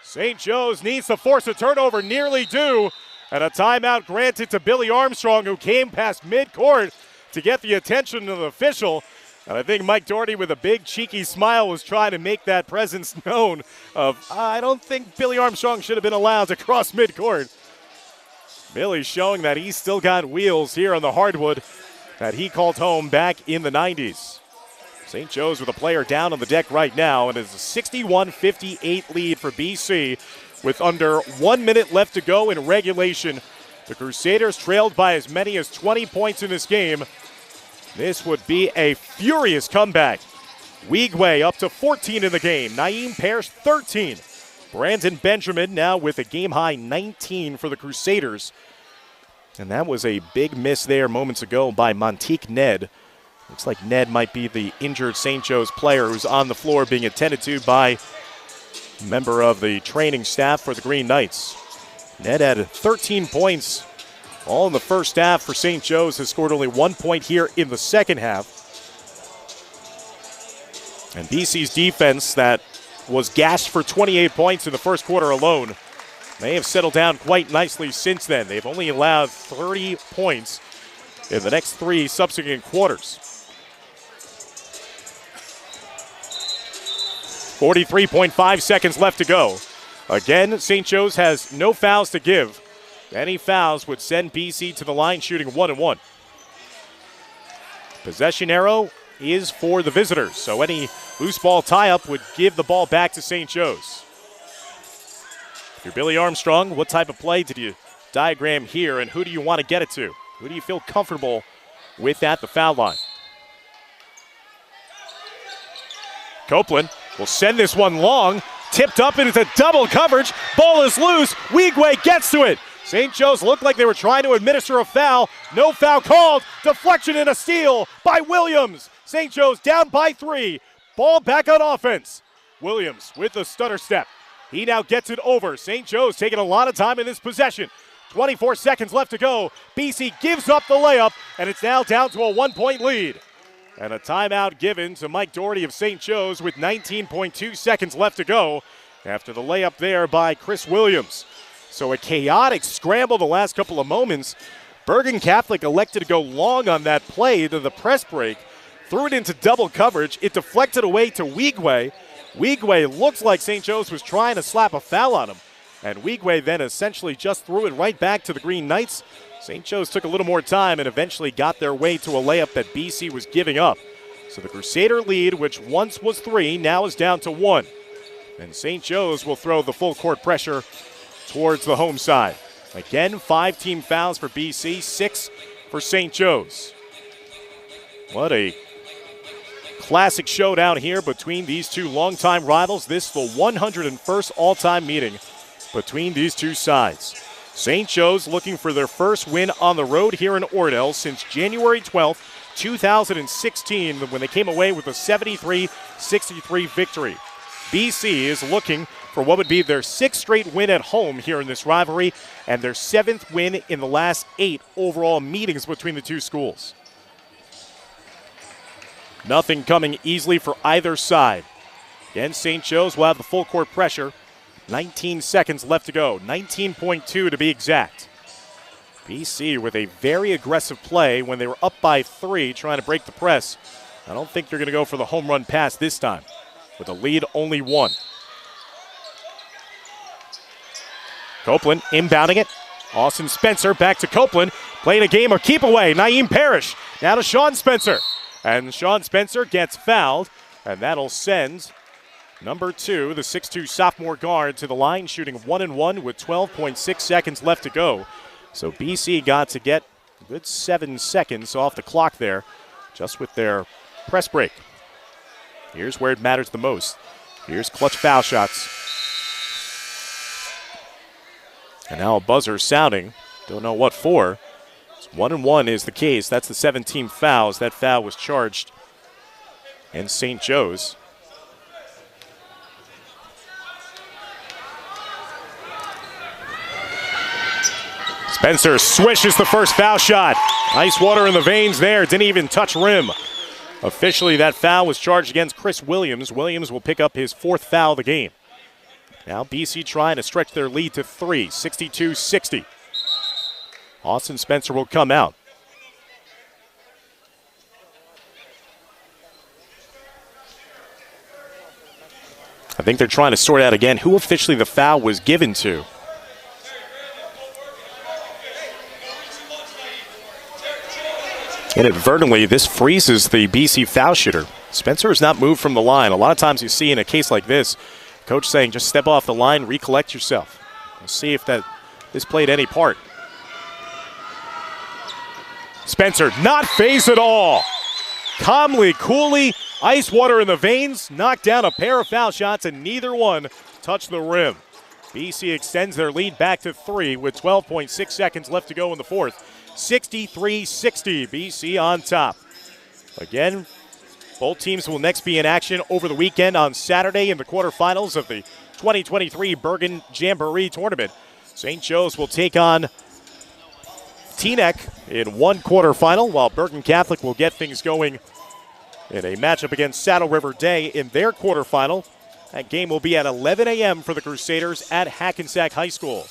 St. Joe's needs to force a turnover, nearly due, and a timeout granted to Billy Armstrong, who came past midcourt to get the attention of the official. And I think Mike Doherty, with a big cheeky smile, was trying to make that presence known of, I don't think Billy Armstrong should have been allowed to cross midcourt. Billy showing that he's still got wheels here on the hardwood that he called home back in the 90s. St. Joe's with a player down on the deck right now, and it's a 61-58 lead for BC with under 1 minute left to go in regulation. The Crusaders trailed by as many as 20 points in this game. This would be a furious comeback. Weigway up to 14 in the game. Naeem Parrish 13. Brandon Benjamin now with a game-high 19 for the Crusaders. And that was a big miss there moments ago by Monteek Ned. Looks like Ned might be the injured St. Joe's player who's on the floor being attended to by a member of the training staff for the Green Knights. Ned had 13 points all in the first half for St. Joe's, has scored only 1 point here in the second half. And BC's defense that was gashed for 28 points in the first quarter alone may have settled down quite nicely since then. They've only allowed 30 points in the next 3 subsequent quarters. 43.5 seconds left to go. Again, St. Joe's has no fouls to give. Any fouls would send BC to the line shooting 1-1. Possession arrow is for the visitors, so any loose ball tie-up would give the ball back to St. Joe's. If you're Billy Armstrong, what type of play did you diagram here, and who do you want to get it to? Who do you feel comfortable with at the foul line? Copeland will send this one long, tipped up into double coverage. Ball is loose. Weigway gets to it. St. Joe's looked like they were trying to administer a foul. No foul called. Deflection and a steal by Williams. St. Joe's down by 3. Ball back on offense. Williams with the stutter step. He now gets it over. St. Joe's taking a lot of time in this possession. 24 seconds left to go. BC gives up the layup, and it's now down to a 1-point lead. And a timeout given to Mike Doherty of St. Joe's with 19.2 seconds left to go after the layup there by Chris Williams. So a chaotic scramble the last couple of moments. Bergen Catholic elected to go long on that play to the press break. Threw it into double coverage. It deflected away to Weigway. Weigway looks like St. Joe's was trying to slap a foul on him. And Weigway then essentially just threw it right back to the Green Knights. St. Joe's took a little more time and eventually got their way to a layup that BC was giving up. So the Crusader lead, which once was 3, now is down to 1. And St. Joe's will throw the full court pressure towards the home side. Again, 5 team fouls for BC, 6 for St. Joe's. What a classic showdown here between these two longtime rivals. This is the 101st all-time meeting between these two sides. St. Joe's looking for their first win on the road here in Ordell since January 12th, 2016, when they came away with a 73-63 victory. BC is looking for what would be their 6th straight win at home here in this rivalry and their 7th win in the last 8 overall meetings between the two schools. Nothing coming easily for either side. Again, St. Joe's will have the full court pressure. 19 seconds left to go, 19.2 to be exact. BC with a very aggressive play when they were up by 3 trying to break the press. I don't think they're going to go for the home run pass this time with a lead only 1. Copeland inbounding it. Austin Spencer back to Copeland. Playing a game of keep away. Naeem Parrish now to Sean Spencer. And Sean Spencer gets fouled, and that'll send number 2, the 6'2 sophomore guard, to the line, shooting 1-1 with 12.6 seconds left to go. So BC got to get a good 7 seconds off the clock there, just with their press break. Here's where it matters the most. Here's clutch foul shots. And now a buzzer sounding. Don't know what for. It's 1-1 is the case. That's the 17 fouls. That foul was charged in St. Joe's. Spencer swishes the first foul shot. Ice water in the veins there, didn't even touch rim. Officially, that foul was charged against Chris Williams. Williams will pick up his 4th foul of the game. Now BC trying to stretch their lead to 3, 62-60. Austin Spencer will come out. I think they're trying to sort out again who officially the foul was given to. Inadvertently, this freezes the BC foul shooter. Spencer has not moved from the line. A lot of times you see in a case like this, coach saying just step off the line, recollect yourself. We'll see if this played any part. Spencer not phased at all. Calmly, coolly, ice water in the veins, knocked down a pair of foul shots, and neither one touched the rim. BC extends their lead back to 3 with 12.6 seconds left to go in the 4th. 63-60, BC on top. Again, both teams will next be in action over the weekend on Saturday in the quarterfinals of the 2023 Bergen Jamboree Tournament. St. Joe's will take on Teaneck in one quarterfinal, while Bergen Catholic will get things going in a matchup against Saddle River Day in their quarterfinal. That game will be at 11 a.m. for the Crusaders at Hackensack High School.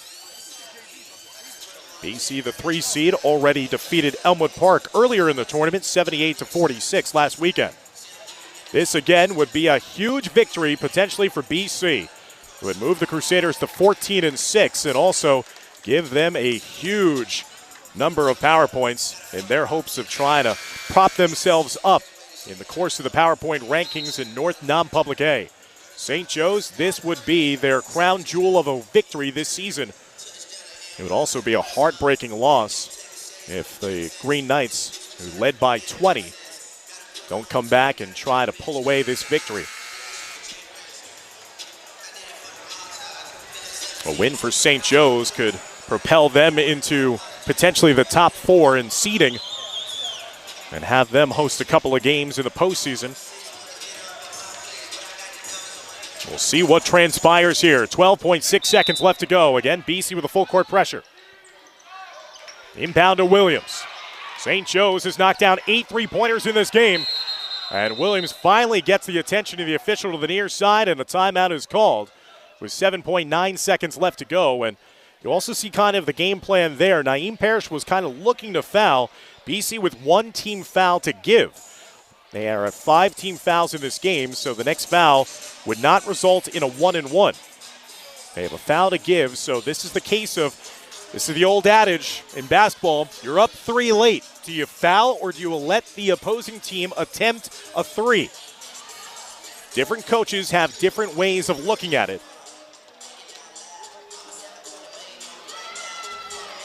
BC, the 3 seed, already defeated Elmwood Park earlier in the tournament, 78-46 last weekend. This again would be a huge victory potentially for BC. It would move the Crusaders to 14-6 and also give them a huge number of power points in their hopes of trying to prop themselves up in the course of the PowerPoint rankings in North Non-Public A. St. Joe's, this would be their crown jewel of a victory this season. It would also be a heartbreaking loss if the Green Knights, who led by 20, don't come back and try to pull away this victory. A win for St. Joe's could propel them into potentially the top 4 in seeding and have them host a couple of games in the postseason. We'll see what transpires here. 12.6 seconds left to go. Again, BC with a full court pressure. Inbound to Williams. St. Joe's has knocked down 8 3-pointers in this game. And Williams finally gets the attention of the official to the near side, and the timeout is called with 7.9 seconds left to go. And you also see kind of the game plan there. Naeem Parrish was kind of looking to foul. BC with 1 team foul to give. They are at 5 team fouls in this game, so the next foul would not result in a 1-and-1. They have a foul to give, so this is the case of, this is the old adage in basketball, you're up 3 late. Do you foul or do you let the opposing team attempt a 3? Different coaches have different ways of looking at it.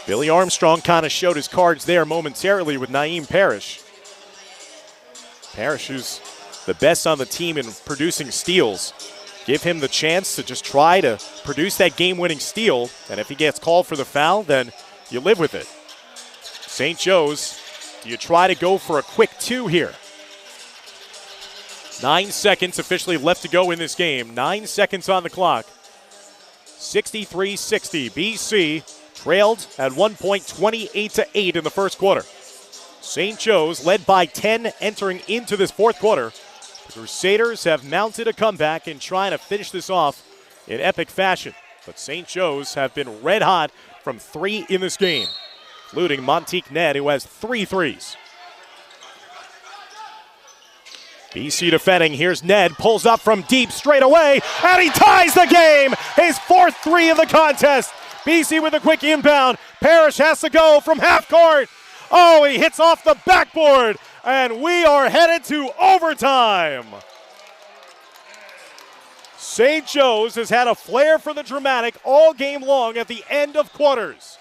Billy Armstrong kind of showed his cards there momentarily with Naeem Parrish. Parrish, who's the best on the team in producing steals. Give him the chance to just try to produce that game-winning steal, and if he gets called for the foul, then you live with it. St. Joe's, do you try to go for a quick 2 here? 9 seconds officially left to go in this game. 9 seconds on the clock. 63-60. BC trailed at 1 point, 28-8 in the first quarter. St. Joe's led by 10 entering into this fourth quarter. The Crusaders have mounted a comeback and trying to finish this off in epic fashion. But St. Joe's have been red hot from 3 in this game, including Montique Ned, who has 3 threes. BC defending. Here's Ned, pulls up from deep straight away, and he ties the game! His 4th 3 of the contest. BC with a quick inbound. Parrish has to go from half court. Oh, he hits off the backboard, and we are headed to overtime. St. Joe's has had a flair for the dramatic all game long at the end of quarters.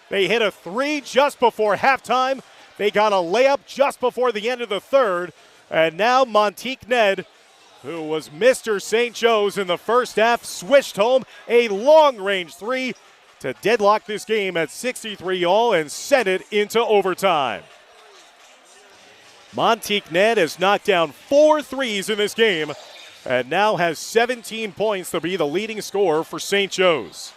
They hit a 3 just before halftime. They got a layup just before the end of the third. And now Montique Ned, who was Mr. St. Joe's in the first half, swished home a long-range 3 to deadlock this game at 63-all and send it into overtime. Montique Ned has knocked down 4 threes in this game and now has 17 points to be the leading scorer for St. Joe's.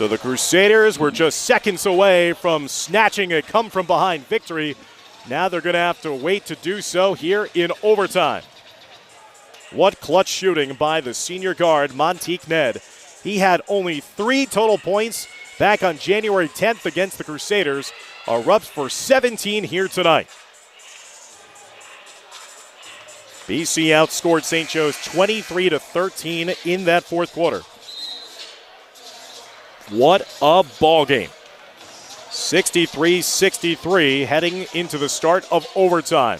So the Crusaders were just seconds away from snatching a come-from-behind victory. Now they're going to have to wait to do so here in overtime. What clutch shooting by the senior guard, Montique Ned. He had only 3 total points back on January 10th against the Crusaders. Erupts for 17 here tonight. BC outscored St. Joe's 23-13 in that fourth quarter. What a ball game. 63-63 heading into the start of overtime.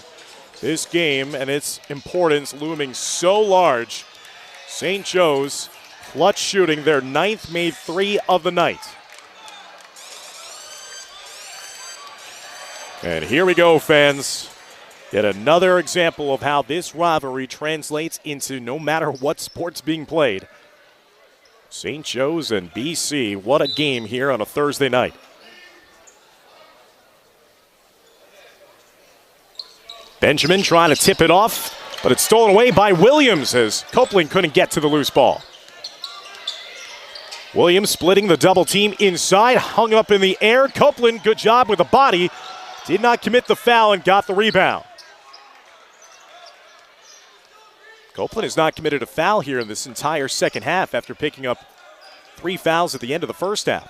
This game and its importance looming so large. St. Joe's clutch shooting, their 9th made 3 of the night. And here we go, fans. Yet another example of how this rivalry translates into no matter what sport's being played. St. Joe's and BC, what a game here on a Thursday night. Benjamin trying to tip it off, but it's stolen away by Williams as Copeland couldn't get to the loose ball. Williams splitting the double team inside, hung up in the air. Copeland, good job with the body, did not commit the foul and got the rebound. Copeland has not committed a foul here in this entire second half after picking up 3 fouls at the end of the first half.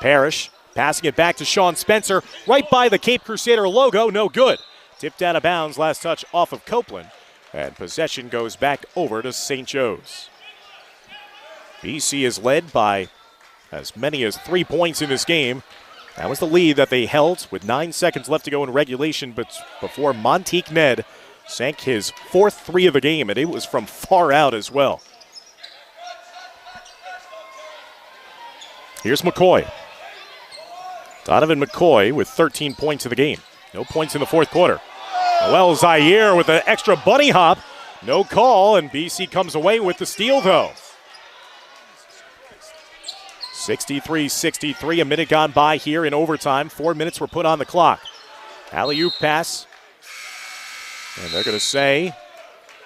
Parrish passing it back to Sean Spencer, right by the Cape Crusader logo, no good. Tipped out of bounds, last touch off of Copeland, and possession goes back over to St. Joe's. BC is led by as many as 3 points in this game. That was the lead that they held with 9 seconds left to go in regulation, but before Montique Ned sank his 4th 3 of the game, and it was from far out as well. Here's McCoy. Donovan McCoy with 13 points in the game. No points in the fourth quarter. Noel Zaire with an extra bunny hop. No call, and BC comes away with the steal, though. 63-63, a minute gone by here in overtime. 4 minutes were put on the clock. Alley-oop pass. And they're going to say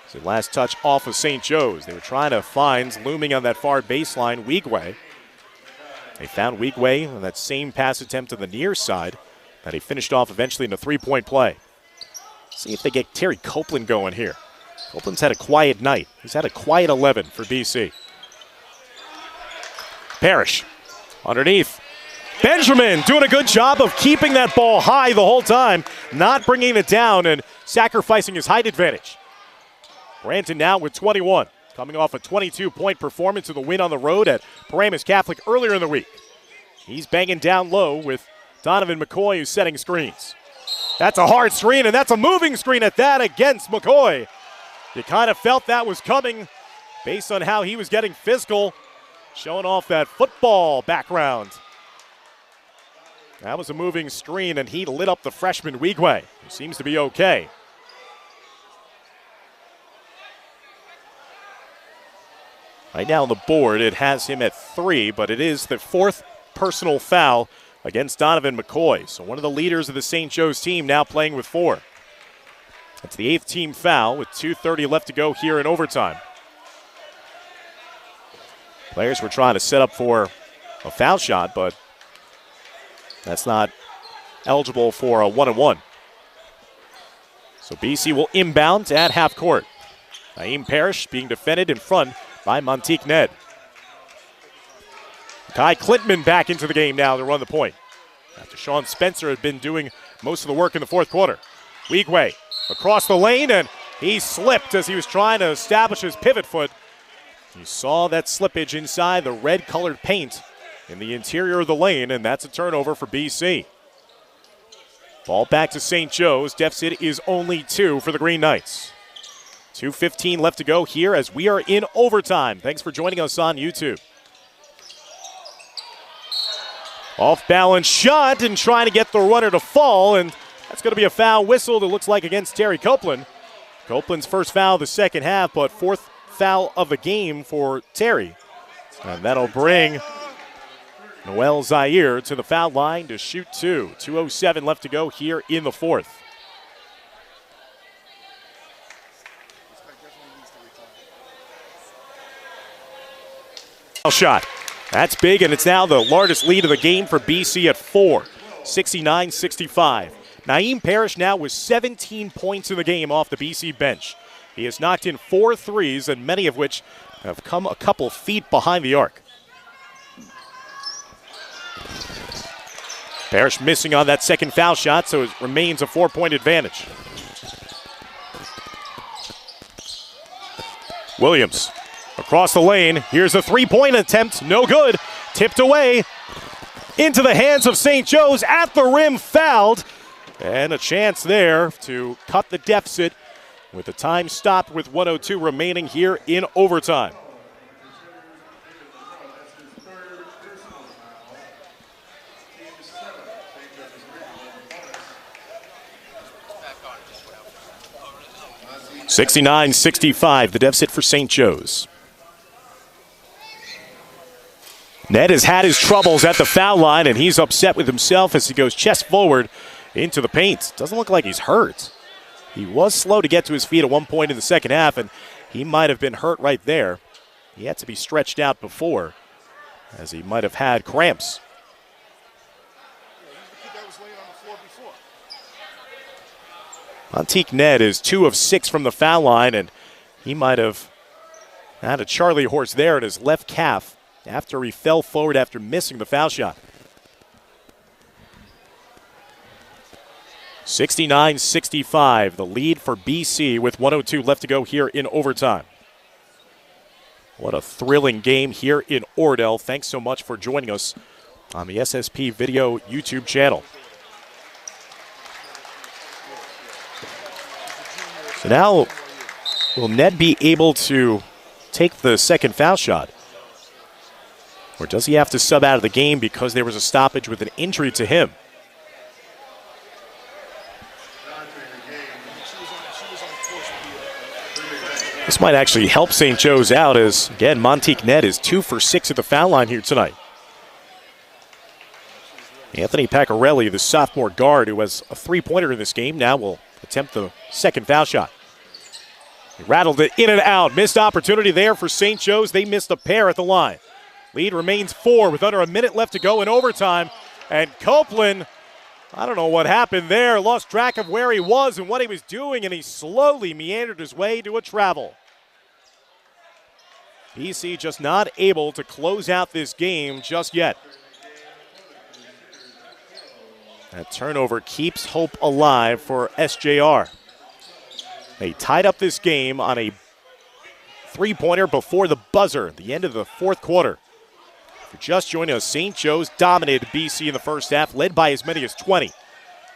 it's the last touch off of St. Joe's. They were trying to find, looming on that far baseline, Weegway. They found Weegway on that same pass attempt to the near side that he finished off eventually in a 3-point play. See if they get Terry Copeland going here. Copeland's had a quiet night. He's had a quiet 11 for BC. Parrish underneath. Benjamin doing a good job of keeping that ball high the whole time, not bringing it down and sacrificing his height advantage. Branton now with 21, coming off a 22-point performance in the win on the road at Bergen Catholic earlier in the week. He's banging down low with Donovan McCoy, who's setting screens. That's a hard screen, and that's a moving screen at that against McCoy. You kind of felt that was coming based on how he was getting physical, showing off that football background. That was a moving screen, and he lit up the freshman Weegway, who seems to be okay. Right now on the board, it has him at 3, but it is the 4th personal foul against Donovan McCoy. So one of the leaders of the St. Joe's team now playing with 4. That's the 8th team foul with 2:30 left to go here in overtime. Players were trying to set up for a foul shot, but that's not eligible for a 1-and-1. So BC will inbound at half court. Naeem Parrish being defended in front by Montique Ned. Kai Clintman back into the game now to run the point, after Sean Spencer had been doing most of the work in the fourth quarter. Weegway across the lane, and he slipped as he was trying to establish his pivot foot. You saw that slippage inside the red-colored paint in the interior of the lane, and that's a turnover for BC. Ball back to St. Joe's. Deficit is only 2 for the Green Knights. 2:15 left to go here as we are in overtime. Thanks for joining us on YouTube. Off-balance shot and trying to get the runner to fall, and that's going to be a foul whistled, it looks like, against Terry Copeland. Copeland's first foul of the second half, but 4th foul of the game for Terry. And that'll bring Noel Zaire to the foul line to shoot 2. 2:07 left to go here in the fourth. Shot. That's big, and it's now the largest lead of the game for BC at 4, 69-65. Naeem Parrish now with 17 points in the game off the BC bench. He has knocked in 4 threes, and many of which have come a couple feet behind the arc. Parrish missing on that second foul shot, so it remains a 4-point advantage. Williams across the lane. Here's a three-point attempt. No good. Tipped away into the hands of St. Joe's. At the rim, fouled. And a chance there to cut the deficit with the time stopped with 1:02 remaining here in overtime. (69-65), the deficit for St. Joe's. Ned has had his troubles at the foul line, and he's upset with himself as he goes chest forward into the paint. Doesn't look like he's hurt. He was slow to get to his feet at one point in the second half, and he might have been hurt right there. He had to be stretched out before, as he might have had cramps. Montique Ned is 2 of 6 from the foul line, and he might have had a Charlie horse there at his left calf after he fell forward after missing the foul shot. 69-65, the lead for BC with 1:02 left to go here in overtime. What a thrilling game here in Oradell. Thanks so much for joining us on the SSP Video YouTube channel. So now, will Ned be able to take the second foul shot? Or does he have to sub out of the game because there was a stoppage with an injury to him? This might actually help St. Joe's out as, again, Montique Ned is 2 for 6 at the foul line here tonight. Anthony Paccarelli, the sophomore guard who has a three-pointer in this game, now will attempt the second foul shot. He rattled it in and out. Missed opportunity there for St. Joe's. They missed a pair at the line. Lead remains 4 with under a minute left to go in overtime. And Copeland, I don't know what happened there, lost track of where he was and what he was doing, and he slowly meandered his way to a travel. BC just not able to close out this game just yet. That turnover keeps hope alive for SJR. They tied up this game on a three-pointer before the buzzer at the end of the fourth quarter. If you're just joining us, St. Joe's dominated BC in the first half, led by as many as 20.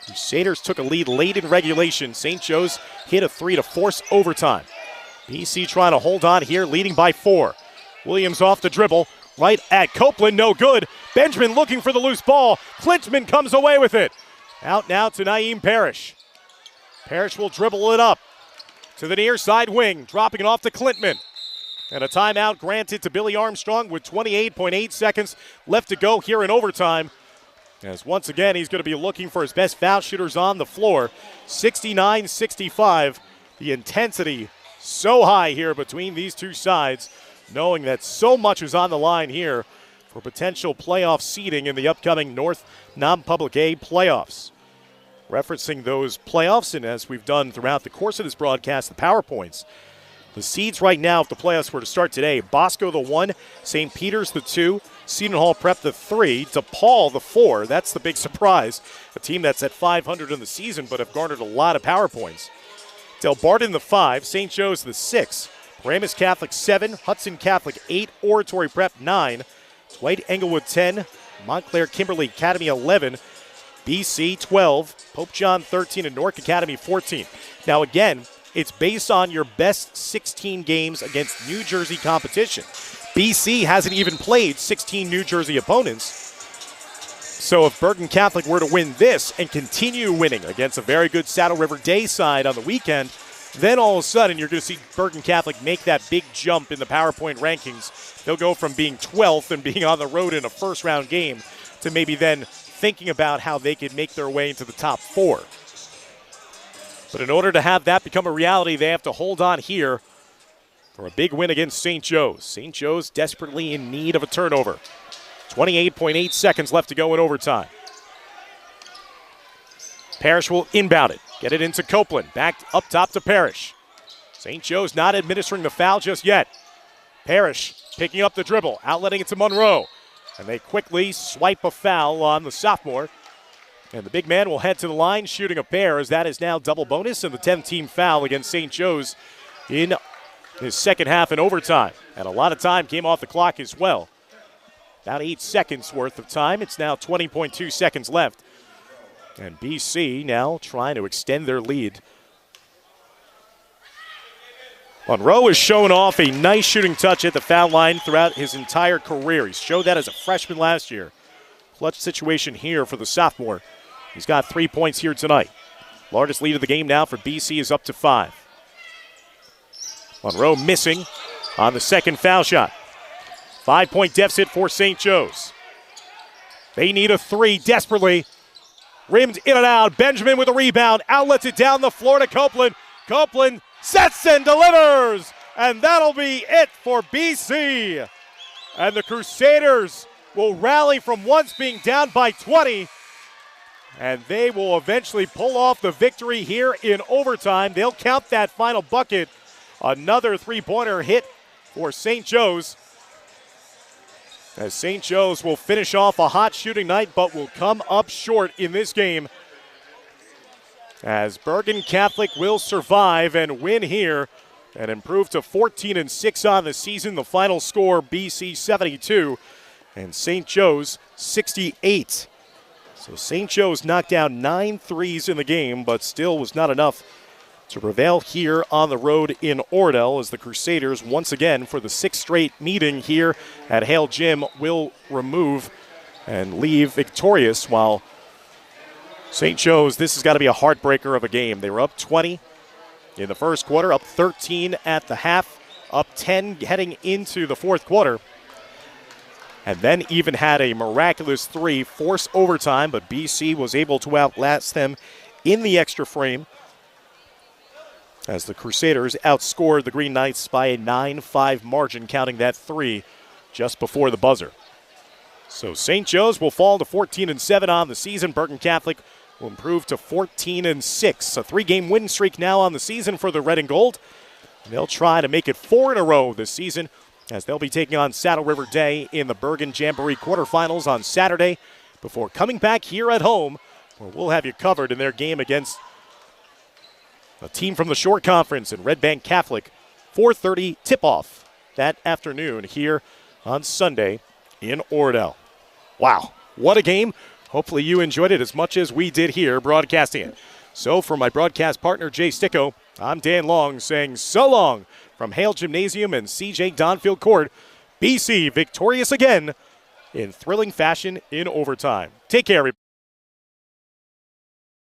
Crusaders took a lead late in regulation. St. Joe's hit a three to force overtime. BC trying to hold on here, leading by 4. Williams off the dribble, right at Copeland, no good. Benjamin looking for the loose ball. Clinchman comes away with it. Out now to Naeem Parrish. Parrish will dribble it up to the near side wing, dropping it off to Clintman. And a timeout granted to Billy Armstrong with 28.8 seconds left to go here in overtime. As once again, he's going to be looking for his best foul shooters on the floor. 69-65, the intensity so high here between these two sides, knowing that so much is on the line here for potential playoff seeding in the upcoming North Non-Public A playoffs. Referencing those playoffs, and as we've done throughout the course of this broadcast, the PowerPoints. The seeds right now, if the playoffs were to start today, Bosco the 1, St. Peter's the 2, Seton Hall Prep the 3, DePaul the 4. That's the big surprise. A team that's at 500 in the season but have garnered a lot of PowerPoints. Del Barton the 5, St. Joe's the 6, Paramus Catholic 7, Hudson Catholic 8, Oratory Prep 9, Dwight Englewood 10, Montclair Kimberly Academy 11, BC 12, Pope John 13, and Newark Academy 14. Now again, it's based on your best 16 games against New Jersey competition. BC hasn't even played 16 New Jersey opponents. So if Bergen Catholic were to win this and continue winning against a very good Saddle River Day side on the weekend, then all of a sudden you're going to see Bergen Catholic make that big jump in the PowerPoint rankings. They'll go from being 12th and being on the road in a first-round game to maybe then thinking about how they could make their way into the top 4. But in order to have that become a reality, they have to hold on here for a big win against St. Joe's. St. Joe's desperately in need of a turnover. 28.8 seconds left to go in overtime. Parrish will inbound it. Get it into Copeland. Back up top to Parrish. St. Joe's not administering the foul just yet. Parrish picking up the dribble, outletting it to Monroe. And they quickly swipe a foul on the sophomore. And the big man will head to the line shooting a pair, as that is now double bonus and the 10th team foul against St. Joe's in his second half in overtime. And a lot of time came off the clock as well. About 8 seconds worth of time. It's now 20.2 seconds left. And BC now trying to extend their lead. Monroe has shown off a nice shooting touch at the foul line throughout his entire career. He showed that as a freshman last year. Clutch situation here for the sophomore. He's got 3 points here tonight. Largest lead of the game now for BC is up to 5. Monroe missing on the second foul shot. 5-point deficit for St. Joe's. They need a 3 desperately. Rimmed in and out. Benjamin with a rebound. Outlets it down the floor to Copeland. Copeland sets and delivers. And that'll be it for BC. And the Crusaders will rally from once being down by 20. And they will eventually pull off the victory here in overtime. They'll count that final bucket. Another three-pointer hit for St. Joe's. As St. Joe's will finish off a hot shooting night, but will come up short in this game. As Bergen Catholic will survive and win here and improve to 14-6 on the season. The final score, BC 72 and St. Joe's 68. So St. Joe's knocked down 9 threes in the game, but still was not enough to prevail here on the road in Oradell, as the Crusaders, once again for the 6th straight meeting here at Hale Gym, will remove and leave victorious, while St. Joe's, this has got to be a heartbreaker of a game. They were up 20 in the first quarter, up 13 at the half, up 10 heading into the fourth quarter, and then even had a miraculous 3 force overtime, but BC was able to outlast them in the extra frame, as the Crusaders outscored the Green Knights by a 9-5 margin, counting that 3 just before the buzzer. So St. Joe's will fall to 14-7 on the season. Bergen Catholic will improve to 14-6. A 3-game win streak now on the season for the Red and Gold. And they'll try to make it 4 in a row this season, as they'll be taking on Saddle River Day in the Bergen Jamboree quarterfinals on Saturday, before coming back here at home, where we'll have you covered in their game against a team from the Shore Conference in Red Bank Catholic. 4:30 tip-off that afternoon here on Sunday in Oradell. Wow, what a game. Hopefully you enjoyed it as much as we did here broadcasting it. So for my broadcast partner, Jay Sticco, I'm Dan Long saying so long from Hale Gymnasium and CJ Donfield Court. BC victorious again in thrilling fashion in overtime. Take care, everybody.